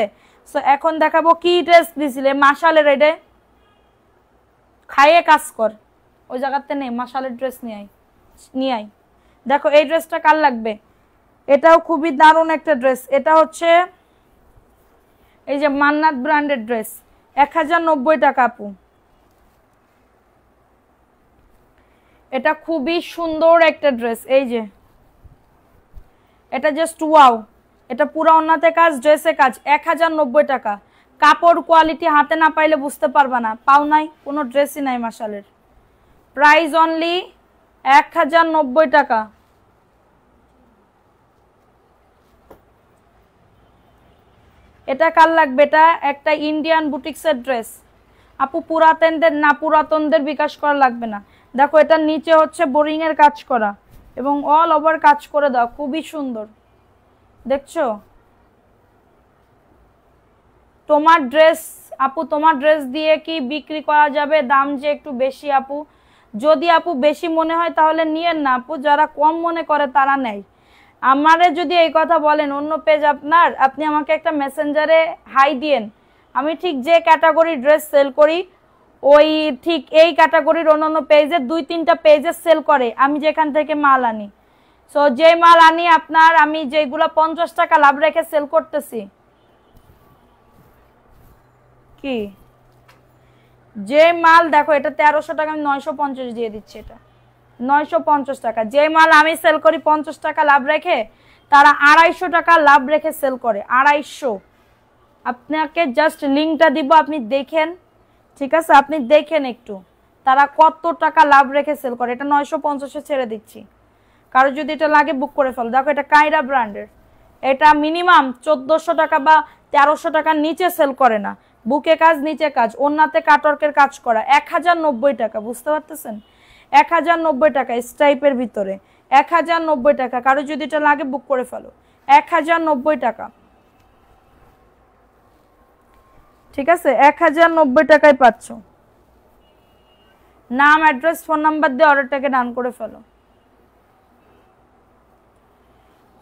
সো এখন দেখাবো কি ড্রেস দিছিলে মাশালের। এটা খাইয়ে কাজ কর, ওই জায়গাতে নেই, মাশালের ড্রেস নিয়ে আই। দেখো এই ড্রেসটা কার লাগবে? এটাও খুবই দারুণ একটা ড্রেস। এটা হচ্ছে এই যে মান্নাত ব্র্যান্ডের ড্রেস, 1090 টাকা আপু। এটা খুবই সুন্দর একটা ড্রেস। এই যে এটা জাস্ট ওয়াও, এটা পুরো ওন্নাতে কাজ, ড্রেসে কাজ, 1090 টাকা। কাপড় কোয়ালিটি হাতে না পাইলে বুঝতে পারবা না, পাও নাই কোনো ড্রেসই নাই মাশালের। প্রাইস অনলি 1090 টাকা। এটা কার লাগবে? এটা একটা ইন্ডিয়ান বুটিক্সের ড্রেস আপু, পুরাতনদের না, পুরাতনদের বিকাশ করা লাগবে না। দেখো এটা নিচে হচ্ছে বোরিং এর কাজ করা এবং অল ওভার কাজ করে দাও, খুবই সুন্দর। দেখছো তোমার ড্রেস আপু, তোমার ড্রেস দিয়ে কি বিক্রি করা যাবে? দাম যে একটু বেশি আপু। যদি আপু বেশি মনে হয় তাহলে নিয়েন না আপু, যারা কম মনে করে তারা নেয়। আমারে যদি এই কথা বলেন অন্য পেজ আপনার, আপনি আমাকে একটা মেসেঞ্জারে হাই দিয়েন, আমি ঠিক যে ক্যাটাগরি ড্রেস সেল করি ওই ঠিক এই ক্যাটাগরির অন্যান্য পেজে 2-3টা পেজে সেল করে, আমি যেখান থেকে মাল আনি। সো যে মাল আনি আপনার, আমি যেগুলো 50 টাকা লাভ রেখে সেল করতেছি, কি যে মাল দেখো এটা 1300 টাকা, আমি 950 দিয়ে দিচ্ছি। এটা 950 টাকা। যে মাল আমি সেল করি 50 টাকা লাভ রেখে, তারা 250 টাকা লাভ রেখে সেল করে, 250। আপনাকে জাস্ট লিঙ্কটা দিব, আপনি দেখেন, ঠিক আছে? আপনি দেখেন একটু তারা কত টাকা লাভ রেখে সেল করে। এটা 950-এ ছেড়ে দিচ্ছি, কারো যদি এটা লাগে বুক করে ফেলো। দেখো এটা কায়রা ব্র্যান্ডের, এটা মিনিমাম 1400 টাকা বা 1300 টাকার নিচে সেল করে না। বুকে কাজ, নিচে কাজ, ওন্নাতে কাটওয়ার্কের কাজ করা, 1090 টাকা। বুঝতে পারতেছেন? 1090 টাকা স্ট্রাইপের ভিতরে, 1090 টাকা। কারো যদি এটা লাগে বুক করে ফেলো, 1090 টাকা। ঠিক আছে, 1090 টাকায় পাচ্ছ। নাম, অ্যাড্রেস, ফোন নাম্বার দিয়ে অর্ডারটাকে ডান করে ফেলো।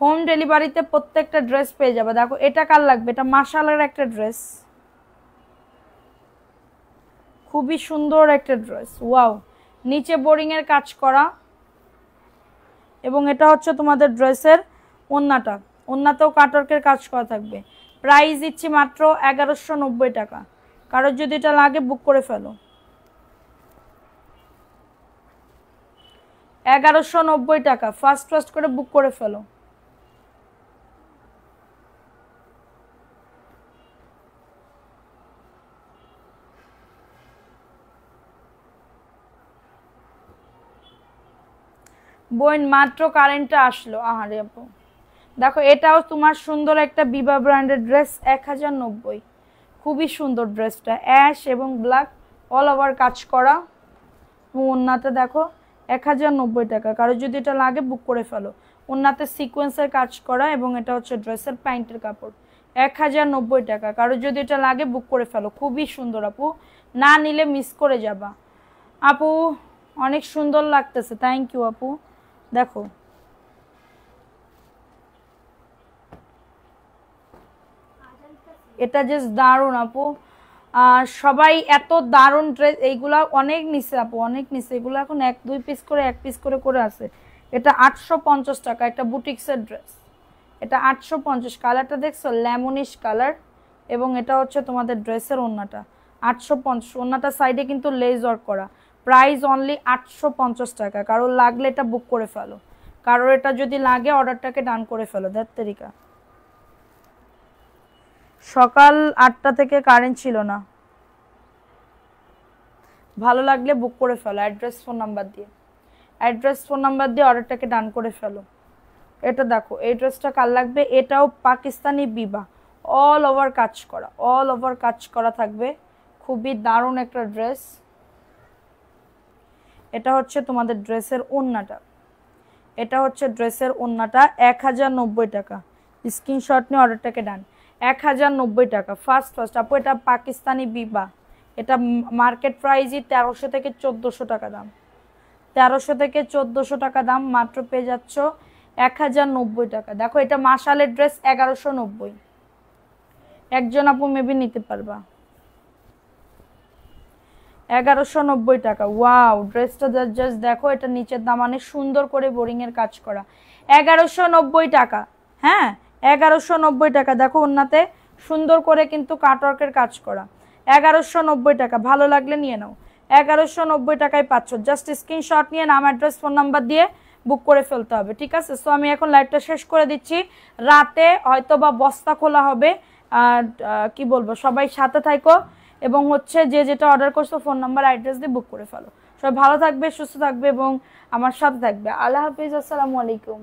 হোম ডেলিভারিতে প্রত্যেকটা ড্রেস পেয়ে যাবে। দেখো এটা কার লাগবে? এটা মাশাআল্লাহর একটা ড্রেস, খুবই সুন্দর একটা ড্রেস, ওয়াও। নিচে বোরিং এর কাজ করা এবং এটা হচ্ছে তোমাদের ড্রেসের ওন্নাটা, ওন্নাতেও কাটওয়ার্কের কাজ করা থাকবে। প্রাইস দিচ্ছি মাত্র 1190 টাকা। কারোর যদি এটা লাগে বুক করে ফেলো, 1190 টাকা। ফার্স্ট করে বুক করে ফেলো। বোন মাত্র কারেন্টটা আসলো, আহারে আপু। দেখো এটাও তোমার সুন্দর একটা বিবা ব্র্যান্ডের ড্রেস, 1090। খুবই সুন্দর ড্রেসটা, অ্যাশ এবং ব্ল্যাক অল ওভার কাজ করা। ওন্নাতে দেখো 1090 টাকা। কারো যদি এটা লাগে বুক করে ফেলো। ওন্নাতে সিকোয়েন্সের কাজ করা এবং এটা হচ্ছে ড্রেসের প্যান্টের কাপড়, 1090 টাকা। কারো যদি এটা লাগে বুক করে ফেলো, খুবই সুন্দর আপু, না নিলে মিস করে যাবা। আপু অনেক সুন্দর লাগতেছে, থ্যাংক ইউ আপু। দেখো এটা জাস্ট দারুণ আপু। সবাই এত দারুণ ড্রেস, এইগুলা অনেক নিচে আপু, অনেক নিচে। এগুলো এখন 1-2 পিস করে, 1 পিস করে করে আছে। এটা 850 টাকা, একটা বুটিক্সের ড্রেস। এটা 850। কালারটা দেখছো, লেমনিশ কালার। এবং এটা হচ্ছে তোমাদের ড্রেসের ওন্নাটা, 850। ওন্নাটা সাইডে কিন্তু লেজ ওয়ার্ক করা। প্রাইস অনলি 850 টাকা। কারোর লাগলে এটা বুক করে ফেলো, কারোর এটা যদি লাগে অর্ডারটাকে ডান করে ফেলো। ধ্যাত্তেরিকা, সকাল 8টা থেকে কারেন্ট ছিল না। ভালো লাগলে বুক করে ফেলো অ্যাড্রেস ফোন নাম্বার দিয়ে, অ্যাড্রেস ফোন নাম্বার দিয়ে অর্ডারটাকে ডান করে ফেলো। এটা দেখো এই ড্রেসটা কার লাগবে? এটাও পাকিস্তানি বিবা, অল ওভার কাজ করা, অল ওভার কাজ করা থাকবে, খুবই দারুণ একটা ড্রেস। এটা হচ্ছে তোমাদের ড্রেসের ওন্নাটা, এটা হচ্ছে ড্রেসের ওন্নাটা, 1090 টাকা। স্ক্রিনশট নিয়ে অর্ডারটাকে ডান, 1090 টাকা। ফার্স্ট আপু এটা পাকিস্তানি বিবা, এটা মার্কেট প্রাইসই 1300 থেকে 1400 টাকা দাম, 1300 থেকে 1400 টাকা দাম। মাত্র পেয়ে যাচ্ছ 1090 টাকা। দেখো এটা মাশালের ড্রেস, 1190। একজন আপু মেবি নিতে পারবা, 1190 টাকা। ওয়াও, ড্রেসটা জাস্ট দেখো, এটা নিচের দামানে সুন্দর করে বোরিং এর কাজ করা, 1190 টাকা। হ্যাঁ 1190 টাকা। দেখো ওন্নাতে সুন্দর করে কিন্তু কাটওয়ার্কের কাজ করা, 1190 টাকা। ভালো লাগলে নিয়ে নাও, 1190 টাকায় পাচ্ছ। জাস্ট স্ক্রিনশট নিয়ে নাম, অ্যাড্রেস, ফোন নাম্বার দিয়ে বুক করে ফেলতে হবে, ঠিক আছে? সো আমি এখন লাইভটা শেষ করে দিচ্ছি। রাতে হয়তো বা বস্তা খোলা হবে, আর কি বলবো, সবাই সাথে থাকো এবং হচ্ছে যে যেটা অর্ডার করছো ফোন নাম্বার অ্যাড্রেস দিয়ে বুক করে ফেলো। সবাই ভালো থাকবে, সুস্থ থাকবে এবং আমার সাথে থাকবে। আল্লাহ হাফিজ, আসসালামু আলাইকুম।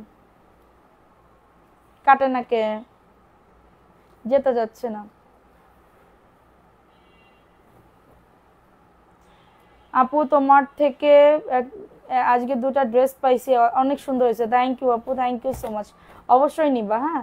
কাটে নাকে যেতে যাচ্ছে না। আপু তোমার থেকে আজকে 2টা ড্রেস পাইছি, অনেক সুন্দর হয়েছে। থ্যাংক ইউ আপু, থ্যাংক ইউ সো মাচ। অবশ্যই নিবা, হ্যাঁ।